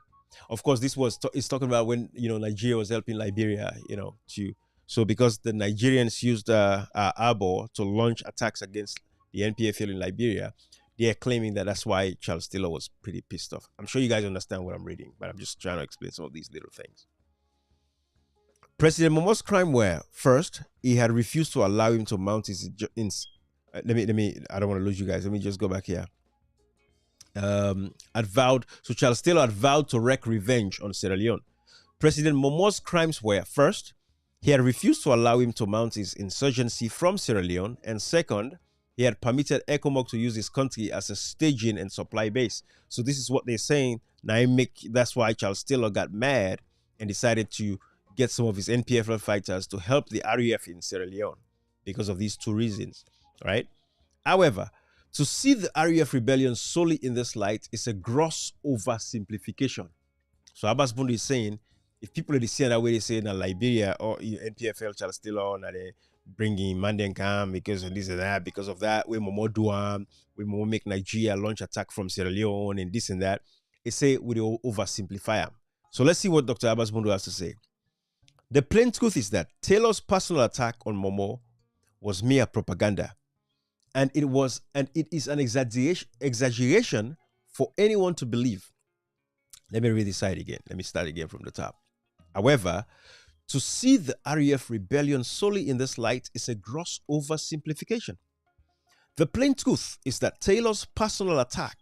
S1: of course, this is talking about when Nigeria was helping Liberia, so because the Nigerians used Abo to launch attacks against the NPFL in Liberia, they are claiming that that's why Charles Taylor was pretty pissed off. I'm sure you guys understand what I'm reading, but I'm just trying to explain some of these little things. President Momo's crime were, first, he had refused to allow him to mount his I don't want to lose you guys. Let me just go back here. So Charles Taylor had vowed to wreak revenge on Sierra Leone. President Momo's crimes were, first, he had refused to allow him to mount his insurgency from Sierra Leone, and second, he had permitted ECOMOG to use his country as a staging and supply base. So this is what they're saying. That's why Charles Taylor got mad and decided to get some of his NPFL fighters to help the RUF in Sierra Leone because of these two reasons, right? However, to see the RUF rebellion solely in this light is a gross oversimplification. So Abass Bundu is saying, if people are seeing that way, they say in Liberia or NPFL Charles Taylor, and they bring in Mandenkam because of this and that, because of that, we more do we more make Nigeria launch attack from Sierra Leone and this and that. They say we oversimplify them. So let's see what Dr. Abass Bundu has to say. The plain truth is that Taylor's personal attack on Momo was mere propaganda. And it is an exaggeration for anyone to believe. Let me read this side again. Let me start again from the top. However, to see the RUF rebellion solely in this light is a gross oversimplification. The plain truth is that Taylor's personal attack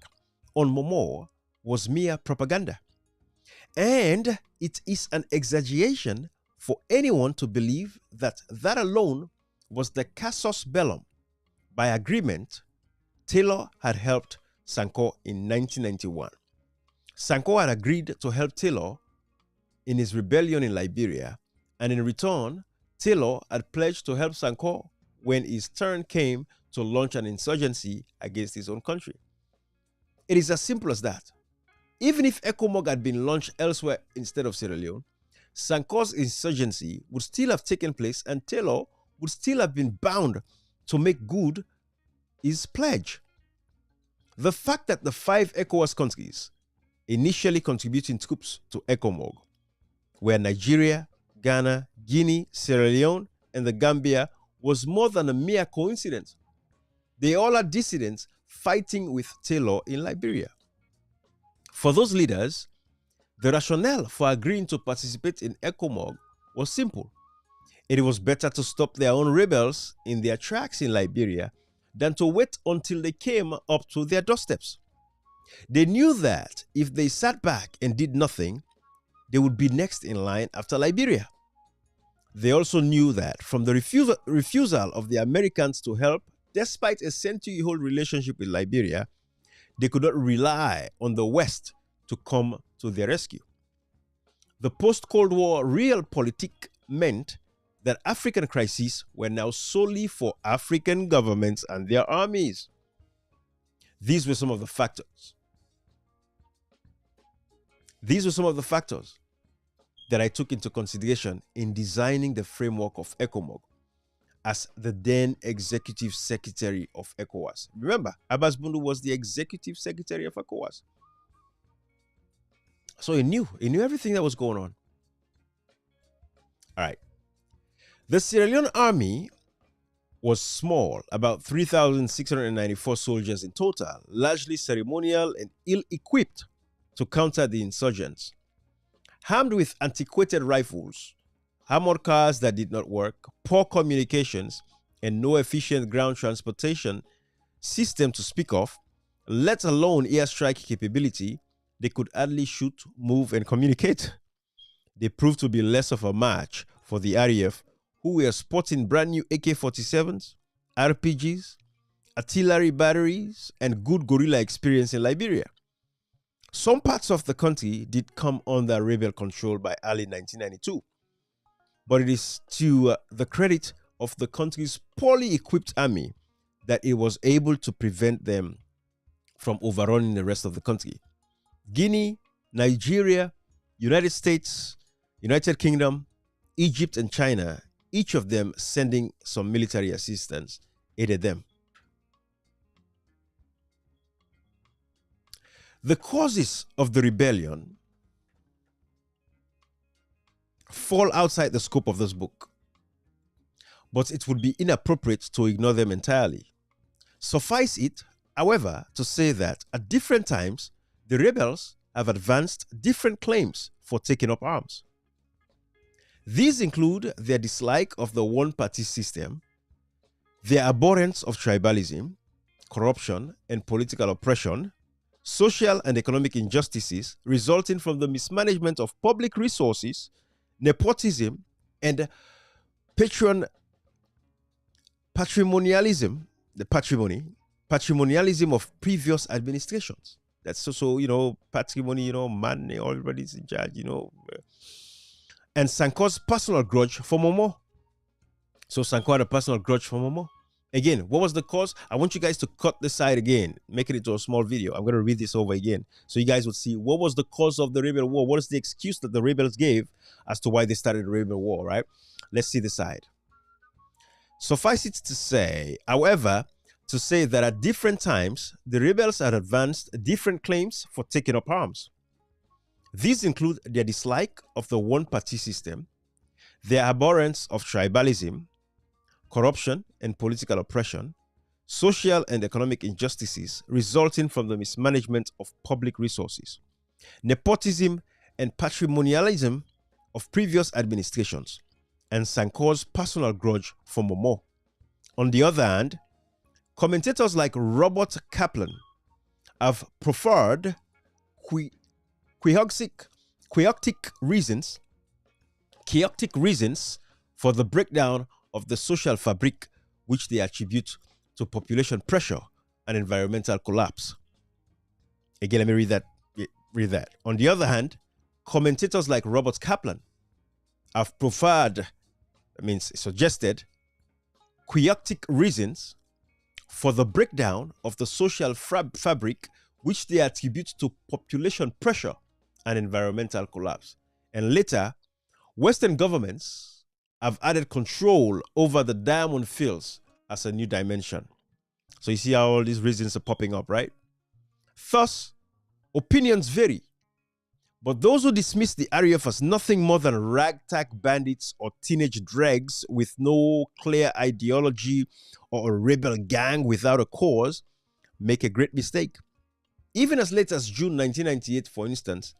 S1: on Momo was mere propaganda. And it is an exaggeration for anyone to believe that alone was the casus bellum. By agreement, Taylor had helped Sanko in 1991. Sanko had agreed to help Taylor in his rebellion in Liberia, and in return, Taylor had pledged to help Sanko when his turn came to launch an insurgency against his own country. It is as simple as that. Even if ECOMOG had been launched elsewhere instead of Sierra Leone, Sanko's insurgency would still have taken place and Taylor would still have been bound to make good his pledge. The fact that the 5 ECOWAS countries initially contributing troops to ECOMOG were Nigeria, Ghana, Guinea, Sierra Leone, and the Gambia was more than a mere coincidence. They all are dissidents fighting with Taylor in Liberia. For those leaders, the rationale for agreeing to participate in ECOMOG was simple. It was better to stop their own rebels in their tracks in Liberia than to wait until they came up to their doorsteps. They knew that if they sat back and did nothing, they would be next in line after Liberia. They also knew that from the refusal of the Americans to help, despite a century-old relationship with Liberia, they could not rely on the West to come to their rescue. The post-Cold War realpolitik meant that African crises were now solely for African governments and their armies. These were some of the factors. That I took into consideration in designing the framework of ECOMOG as the then Executive Secretary of ECOWAS. Remember, Abass Bundu was the Executive Secretary of ECOWAS. So he knew everything that was going on. All right. The Sierra Leone army was small, about 3,694 soldiers in total, largely ceremonial and ill-equipped to counter the insurgents. Armed with antiquated rifles, armored cars that did not work, poor communications, and no efficient ground transportation system to speak of, let alone airstrike capability, they could hardly shoot, move, and communicate. They proved to be less of a match for the RAF, who were sporting brand new AK-47s, RPGs, artillery batteries, and good guerrilla experience in Liberia. Some parts of the country did come under rebel control by early 1992, but it is to the credit of the country's poorly equipped army that it was able to prevent them from overrunning the rest of the country. Guinea, Nigeria, United States, United Kingdom, Egypt, and China, each of them sending some military assistance, aided them. The causes of the rebellion fall outside the scope of this book, but it would be inappropriate to ignore them entirely. Suffice it, however, to say that at different times, the rebels have advanced different claims for taking up arms. These include their dislike of the one-party system, their abhorrence of tribalism, corruption, and political oppression, social and economic injustices resulting from the mismanagement of public resources, nepotism, and patron patrimonialism, patrimonialism of previous administrations. That's also, patrimony, money, everybody's in charge, And Sanko's personal grudge for Momo. So Sanko had a personal grudge for Momo. Again, what was the cause? I want you guys to cut this side again, make it into a small video. I'm going to read this over again so you guys would see what was the cause of the rebel war. What is the excuse that the rebels gave as to why they started the rebel war, right? Let's see the side. Suffice it to say, however, to say that at different times, the rebels had advanced different claims for taking up arms. These include their dislike of the one-party system, their abhorrence of tribalism, corruption and political oppression, social and economic injustices resulting from the mismanagement of public resources, nepotism and patrimonialism of previous administrations, and Sanko's personal grudge for Momo. On the other hand, commentators like Robert Kaplan have preferred chaotic reasons for the breakdown of the social fabric, which they attribute to population pressure and environmental collapse. Again, let me read that. On the other hand, commentators like Robert Kaplan have suggested chaotic reasons for the breakdown of the social fabric, which they attribute to population pressure and environmental collapse. And later, Western governments have added control over the diamond fields as a new dimension. So you see how all these reasons are popping up, right? Thus, opinions vary. But those who dismiss the RAF as nothing more than ragtag bandits or teenage dregs with no clear ideology or a rebel gang without a cause make a great mistake. Even as late as June 1998, for instance,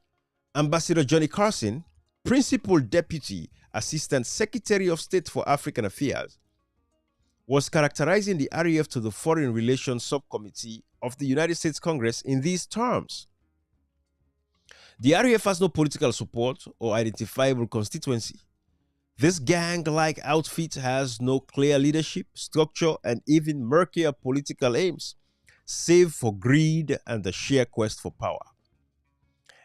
S1: Ambassador Johnny Carson, Principal Deputy Assistant Secretary of State for African Affairs, was characterizing the RAF to the Foreign Relations Subcommittee of the United States Congress in these terms. The RAF has no political support or identifiable constituency. This gang-like outfit has no clear leadership, structure, and even murkier political aims, save for greed and the sheer quest for power.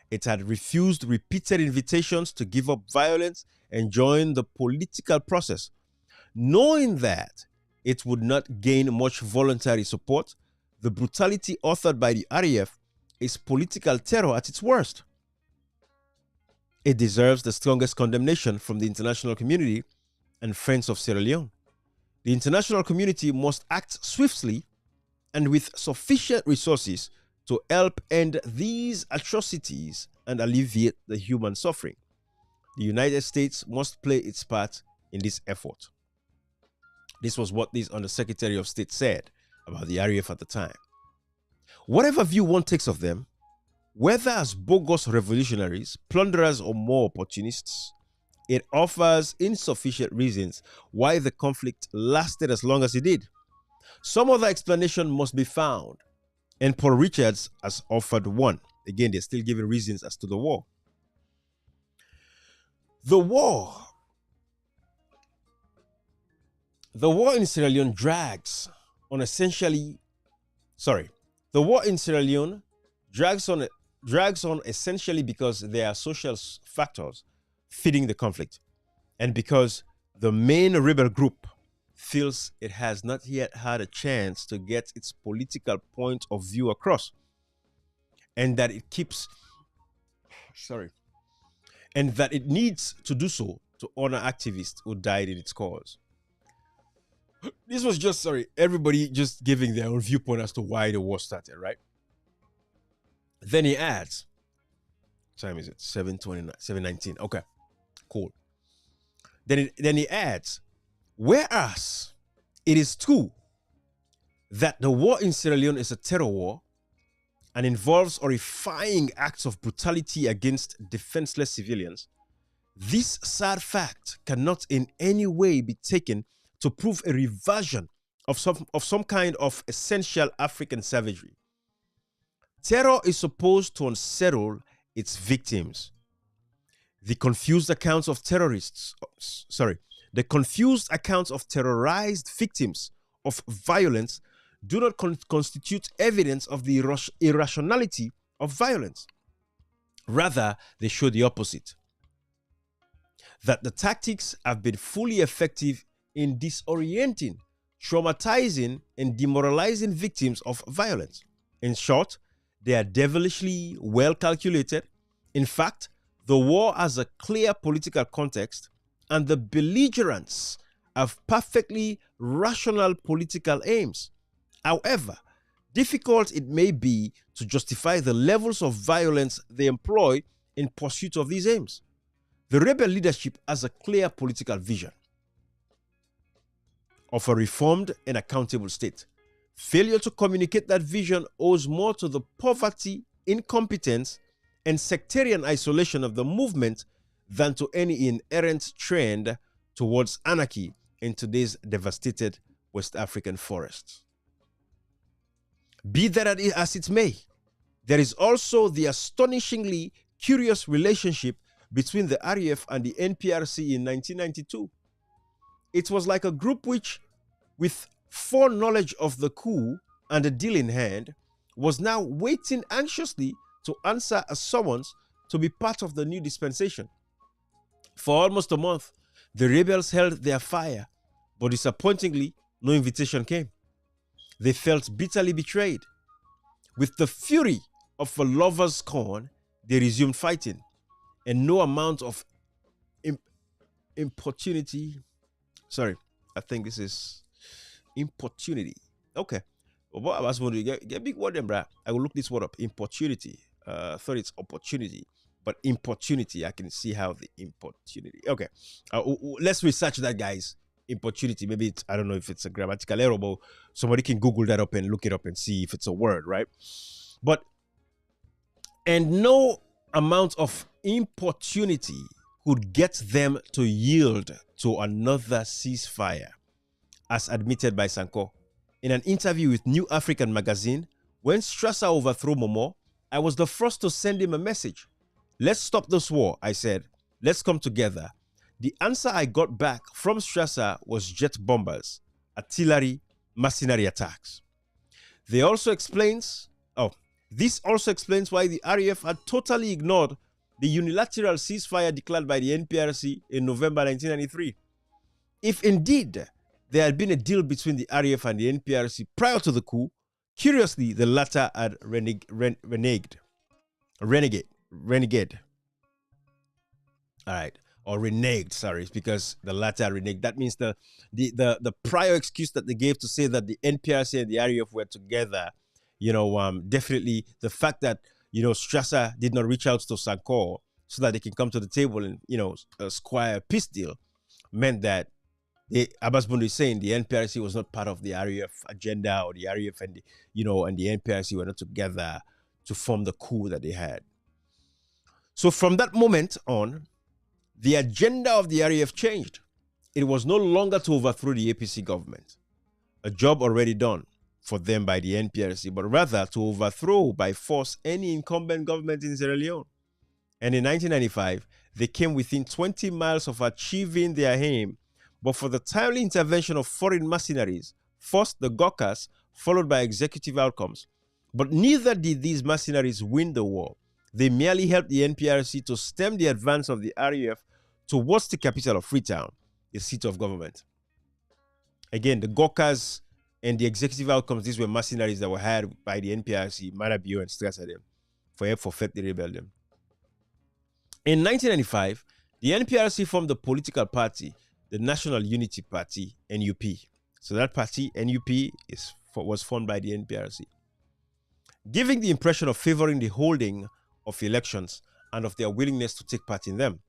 S1: It had refused repeated invitations to give up violence and join the political process, knowing that it would not gain much voluntary support. The brutality authored by the RAF is political terror at its worst. It deserves the strongest condemnation from the international community and friends of Sierra Leone. The international community must act swiftly and with sufficient resources to help end these atrocities and alleviate the human suffering. The United States must play its part in this effort. This was what this Undersecretary of State said about the RAF at the time. Whatever view one takes of them, whether as bogus revolutionaries, plunderers, or more opportunists, it offers insufficient reasons why the conflict lasted as long as it did. Some other explanation must be found, and Paul Richards has offered one. Again, they're still giving reasons as to the war. The war in Sierra Leone drags on essentially because there are social factors feeding the conflict, and because the main rebel group feels it has not yet had a chance to get its political point of view across, and that it needs to do so to honor activists who died in its cause. This was just, everybody just giving their own viewpoint as to why the war started, right? Then he adds, what time is it? 7:29, 7:19. Okay, cool. Then he adds, whereas it is true that the war in Sierra Leone is a terror war and involves horrifying acts of brutality against defenseless civilians, this sad fact cannot in any way be taken to prove a reversion of some kind of essential African savagery. Terror is supposed to unsettle its victims. The confused accounts of The confused accounts of terrorized victims of violence do not constitute evidence of the irrationality of violence. Rather, they show the opposite. That the tactics have been fully effective in disorienting, traumatizing, and demoralizing victims of violence. In short, they are devilishly well calculated. In fact, the war has a clear political context, and the belligerents have perfectly rational political aims. However, difficult it may be to justify the levels of violence they employ in pursuit of these aims. The rebel leadership has a clear political vision of a reformed and accountable state. Failure to communicate that vision owes more to the poverty, incompetence, and sectarian isolation of the movement than to any inherent trend towards anarchy in today's devastated West African forests. Be that as it may, there is also the astonishingly curious relationship between the RAF and the NPRC in 1992. It was like a group which, with foreknowledge of the coup and a deal in hand, was now waiting anxiously to answer a summons to be part of the new dispensation. For almost a month, the rebels held their fire, but disappointingly, no invitation came. They felt bitterly betrayed. With the fury of a lover's scorn, they resumed fighting, and no amount of importunity. Sorry, I think this is importunity. Okay. Well, what I was wondering, get big word then, bruh. I will look this word up. Importunity. Thought it's opportunity, but importunity. I can see how the importunity. Okay. Let's research that, guys. Importunity. Maybe it's, I don't know if it's a grammatical error, but somebody can Google that up and look it up and see if it's a word, right? And no amount of importunity could get them to yield to another ceasefire, as admitted by Sanko. In an interview with New African magazine, when Strasser overthrew Momo, I was the first to send him a message. Let's stop this war, I said. Let's come together. The answer I got back from Strasser was jet bombers, artillery, mercenary attacks. This also explains why the RAF had totally ignored the unilateral ceasefire declared by the NPRC in November 1993. If indeed there had been a deal between the RAF and the NPRC prior to the coup, curiously, the latter had reneged. All right. Or reneged, sorry, because the latter reneged. That means the prior excuse that they gave to say that the NPRC and the RAF were together, definitely the fact that, Strasser did not reach out to Sanko so that they can come to the table and, square a peace deal meant that Abass Bundu is saying the NPRC was not part of the RAF agenda, or the RAF and the NPRC were not together to form the coup that they had. So from that moment on, the agenda of the RAF changed. It was no longer to overthrow the APC government, a job already done for them by the NPRC, but rather to overthrow by force any incumbent government in Sierra Leone. And in 1995, they came within 20 miles of achieving their aim, but for the timely intervention of foreign mercenaries, first the Gurkhas, followed by executive outcomes. But neither did these mercenaries win the war. They merely helped the NPRC to stem the advance of the RAF towards the capital of Freetown, the seat of government. Again, the Gurkhas and the executive outcomes, these were mercenaries that were hired by the NPRC, Marabio and Strasser for help for the rebellion. In 1995, the NPRC formed the political party, the National Unity Party, NUP. So that party, NUP, was formed by the NPRC, giving the impression of favoring the holding of elections and of their willingness to take part in them.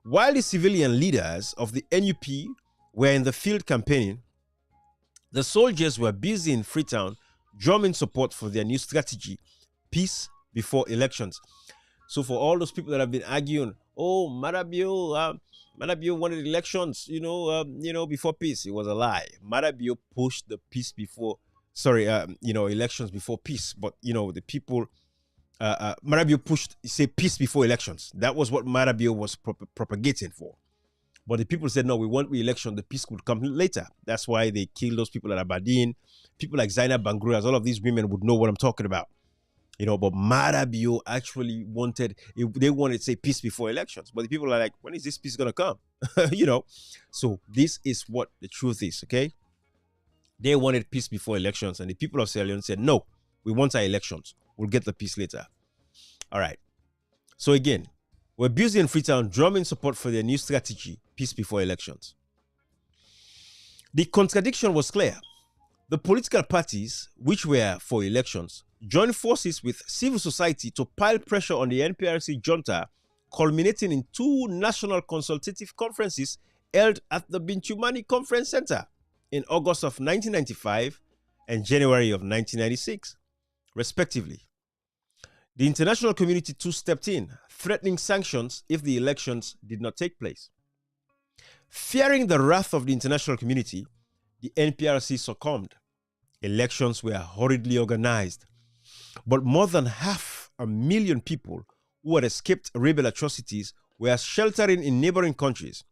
S1: While the civilian leaders of the NUP were in the field campaigning, the soldiers were busy in Freetown drumming support for their new strategy, peace before elections. So for all those people that have been arguing, Marabio wanted elections, before peace, it was a lie. Marabio pushed the peace before, elections before peace. But, the people, Marabio pushed, peace before elections. That was what Marabio was propagating for. But the people said, no, we want re-election. The peace could come later. That's why they killed those people at Aberdeen. People like Zainab Bangruras, all of these women would know what I'm talking about. But Marabio actually they wanted to say peace before elections. But the people are like, when is this peace going to come? So this is what the truth is, okay? They wanted peace before elections, and the people of Sierra Leone said, no, we want our elections. We'll get the peace later. All right. So again, we're busy in Freetown drumming support for their new strategy, peace before elections. The contradiction was clear. The political parties, which were for elections, joined forces with civil society to pile pressure on the NPRC junta, culminating in 2 national consultative conferences held at the Binchumani Conference Center in August of 1995 and January of 1996, respectively. The international community too stepped in, threatening sanctions if the elections did not take place. Fearing the wrath of the international community, the NPRC succumbed. Elections were hurriedly organized, but more than 500,000 people who had escaped rebel atrocities were sheltering in neighboring countries.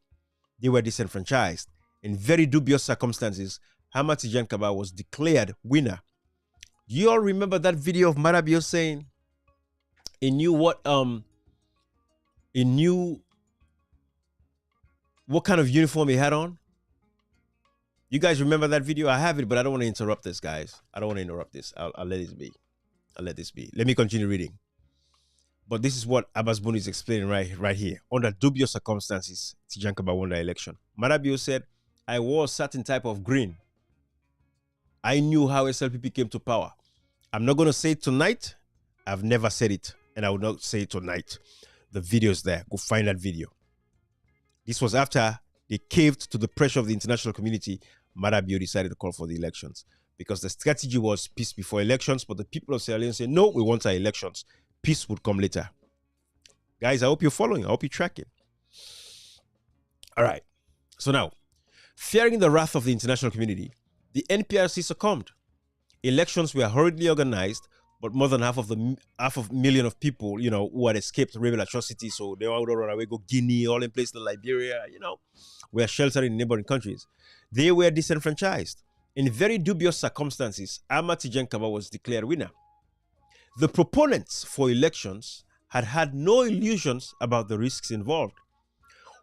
S1: They were disenfranchised. In very dubious circumstances, Ahmad Tijan Kaba was declared winner. Do you all remember that video of Marabio saying he knew what kind of uniform he had on? You guys remember that video? I have it, but I don't want to interrupt this, guys. I don't want to interrupt this. I'll let this be. I'll let this be. Let me continue reading. But this is what Abass Bundu is explaining right here. Under dubious circumstances, Tijan Kaba won the election. Marabio said, I wore a certain type of green. I knew how SLPP came to power. I'm not going to say it tonight. I've never said it, and I will not say it tonight. The video's there. Go find that video. This was after they caved to the pressure of the international community. Marabio decided to call for the elections because the strategy was peace before elections, but the people of Sierra Leone said, no, we want our elections. Peace would come later. Guys, I hope you're following. I hope you're tracking. All right. So now, fearing the wrath of the international community, the NPRC succumbed. Elections were hurriedly organized, but more than half a million of people, who had escaped rebel atrocities, so they all run away, go Guinea, all in places like Liberia, were sheltered in neighboring countries. They were disenfranchised. In very dubious circumstances, Ahmad Tijan Kaba was declared winner. The proponents for elections had no illusions about the risks involved.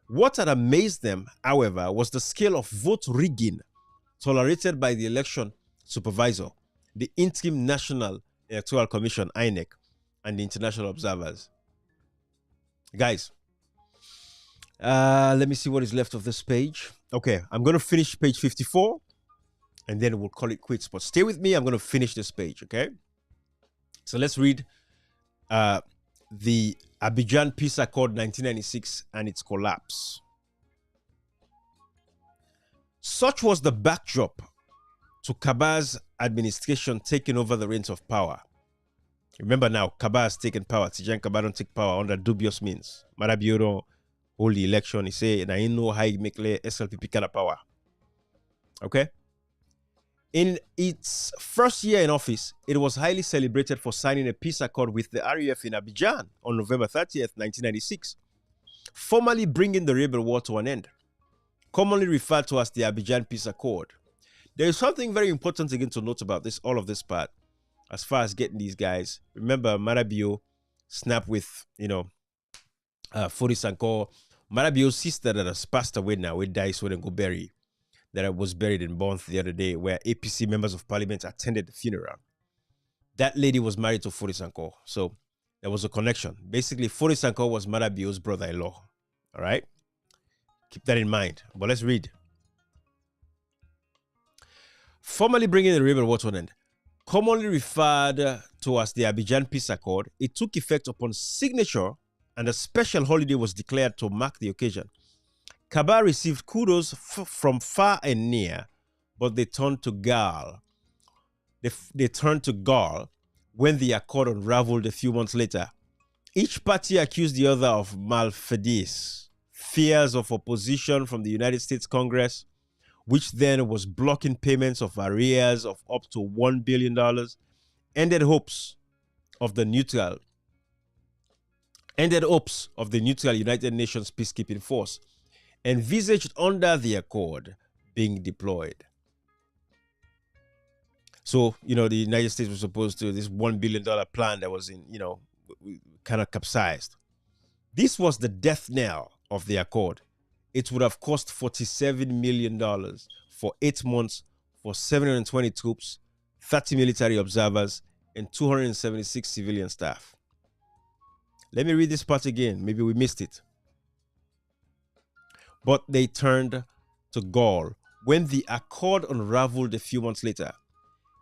S1: What had amazed them, however, was the scale of vote rigging tolerated by the election supervisor, the Interim National Electoral Commission, INEC, and the international observers. Guys, let me see what is left of this page. Okay, I'm going to finish page 54, and then we'll call it quits. But stay with me. I'm going to finish this page, okay? So let's read the Abidjan Peace Accord 1996 and its collapse. Such was the backdrop to Kaba's administration taking over the reins of power. Remember now, Kaba has taken power. Tijan Kaba don't take power under dubious means. Marabio don't hold the election. He say, "Na he know how he make SLPP kind of power." Okay. In its first year in office, it was highly celebrated for signing a peace accord with the RUF in Abidjan on November 30th, 1996, formally bringing the rebel war to an end, commonly referred to as the Abidjan Peace Accord. There is something very important again to note about all of this part, as far as getting these guys. Remember, Marabio snapped with, Fori Sanko. Marabio's sister that has passed away now, with died so they go bury, that was buried in Bonth the other day, where APC members of parliament attended the funeral. That lady was married to Fori Sanko, so there was a connection. Basically, Fori Sanko was Marabio's brother-in-law. All right? Keep that in mind. But let's read. Formally bringing the rebel war to an end, commonly referred to as the Abidjan Peace Accord, it took effect upon signature and a special holiday was declared to mark the occasion. Kaba received kudos from far and near, but they turned to gall. They turned to gall when the accord unraveled a few months later. Each party accused the other of malfeasance, fears of opposition from the United States Congress, which then was blocking payments of arrears of up to $1 billion, ended hopes of the neutral United Nations peacekeeping force. envisaged under the accord being deployed. So, the United States was supposed to, this $1 billion plan that was kind of capsized. This was the death knell of the accord. It would have cost $47 million for 8 months for 720 troops, 30 military observers, and 276 civilian staff. Let me read this part again. Maybe we missed it. But they turned to gall when the accord unraveled a few months later.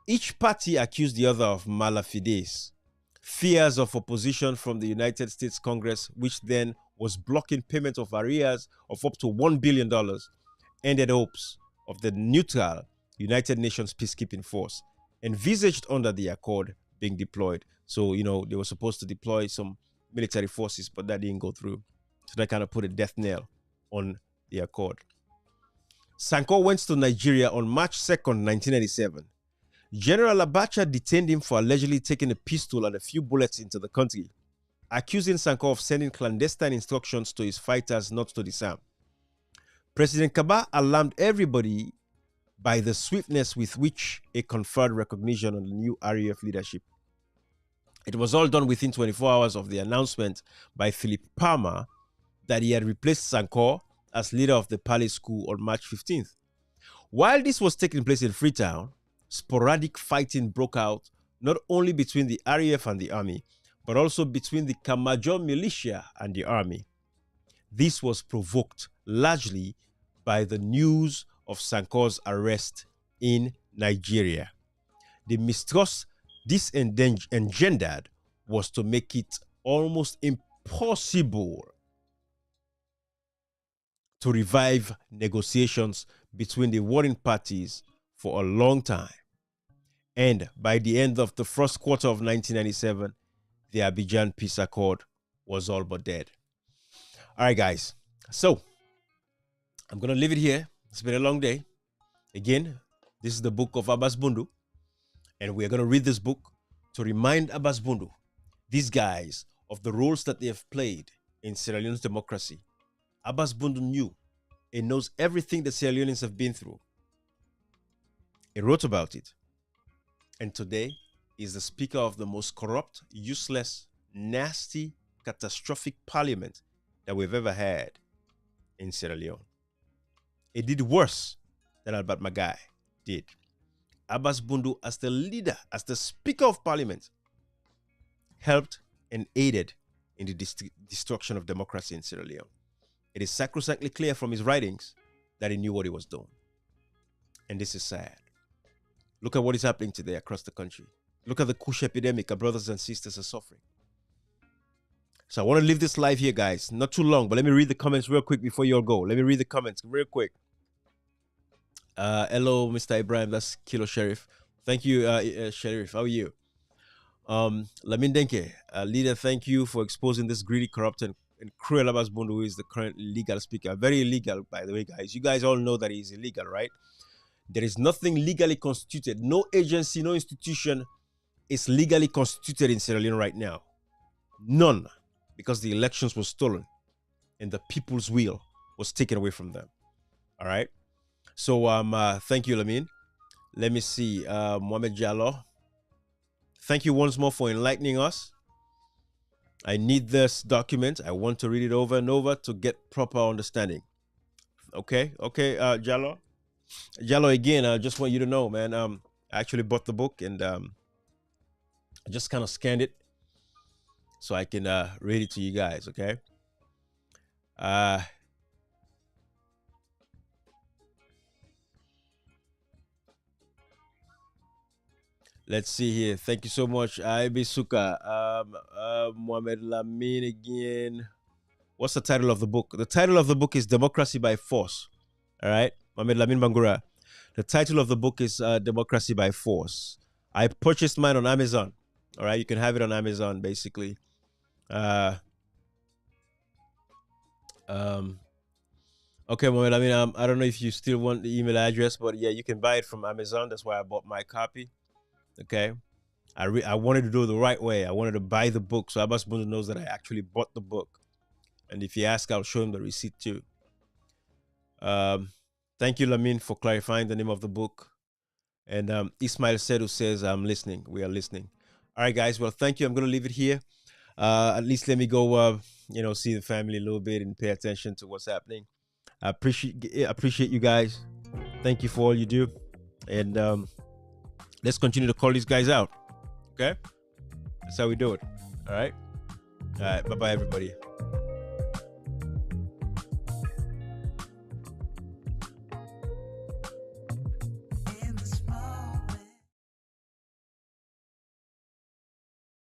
S1: Each party accused the other of malafides, fears of opposition from the United States Congress, which then was blocking payment of arrears of up to $1 billion, ended hopes of the neutral United Nations peacekeeping force, envisaged under the accord, being deployed. So, they were supposed to deploy some military forces, but that didn't go through. So that kind of put a death nail on the accord. Sankor went to Nigeria on March 2nd, 1997. General Abacha detained him for allegedly taking a pistol and a few bullets into the country, accusing Sankor of sending clandestine instructions to his fighters not to disarm. President Kaba alarmed everybody by the swiftness with which he conferred recognition on the new RAF leadership. It was all done within 24 hours of the announcement by Philip Palmer that he had replaced Sankor as leader of the Palace School on March 15th. While this was taking place in Freetown, sporadic fighting broke out not only between the RAF and the army, but also between the Kamajo militia and the army. This was provoked largely by the news of Sankor's arrest in Nigeria. The mistrust this engendered was to make it almost impossible to revive negotiations between the warring parties for a long time. And by the end of the first quarter of 1997, the Abidjan Peace Accord was all but dead. All right, guys. So I'm going to leave it here. It's been a long day. Again, this is the book of Abass Bundu. And we're going to read this book to remind Abass Bundu, these guys, of the roles that they have played in Sierra Leone's democracy. Abass Bundu knew and knows everything that Sierra Leoneans have been through. He wrote about it. And today is the speaker of the most corrupt, useless, nasty, catastrophic parliament that we've ever had in Sierra Leone. It did worse than Albert Magai did. Abass Bundu, as the leader, as the speaker of parliament, helped and aided in the destruction of democracy in Sierra Leone. It is sacrosanctly clear from his writings that he knew what he was doing. And this is sad. Look at what is happening today across the country. Look at the Kush epidemic our brothers and sisters are suffering. So I want to leave this live here, guys. Not too long, but let me read the comments real quick before you all go. Let me read the comments real quick. Hello, Mr. Ibrahim. That's Kilo Sheriff. Thank you, Sheriff. How are you? Lamin Denke, leader, thank you for exposing this greedy, corrupt, and cruel Abass Bundu, who is the current legal speaker. Very illegal, by the way, guys. You guys all know that he is illegal, right? There is nothing legally constituted. No agency, no institution is legally constituted in Sierra Leone right now. None. Because the elections were stolen and the people's will was taken away from them. All right? So, thank you, Lamin. Let me see. Mohamed Jallo. Thank you once more for enlightening us. I need this document. I want to read it over and over to get proper understanding. Okay, Jallo. Jallo, again, I just want you to know, man, I actually bought the book and I just kind of scanned it so I can read it to you guys, okay? Let's see here. Thank you so much, Ibisuka. Mohamed Lamin again. What's the title of the book? The title of the book is Democracy by Force. All right, Mohamed Lamin Bangura. The title of the book is Democracy by Force. I purchased mine on Amazon. All right, you can have it on Amazon, basically. Okay, Mohamed Lamin, I don't know if you still want the email address, but yeah, you can buy it from Amazon. That's why I bought my copy. Okay, I wanted to do it the right way. I wanted to buy the book, so Abass Bundu knows that I actually bought the book. And if he asks, I'll show him the receipt too. Thank you, Lamin, for clarifying the name of the book. And Ismail Sedu says, I'm listening. We are listening. All right, guys. Well, thank you. I'm going to leave it here. At least let me go, see the family a little bit and pay attention to what's happening. I appreciate you guys. Thank you for all you do. And let's continue to call these guys out. Okay? That's how we do it. All right? All right. Bye-bye, everybody.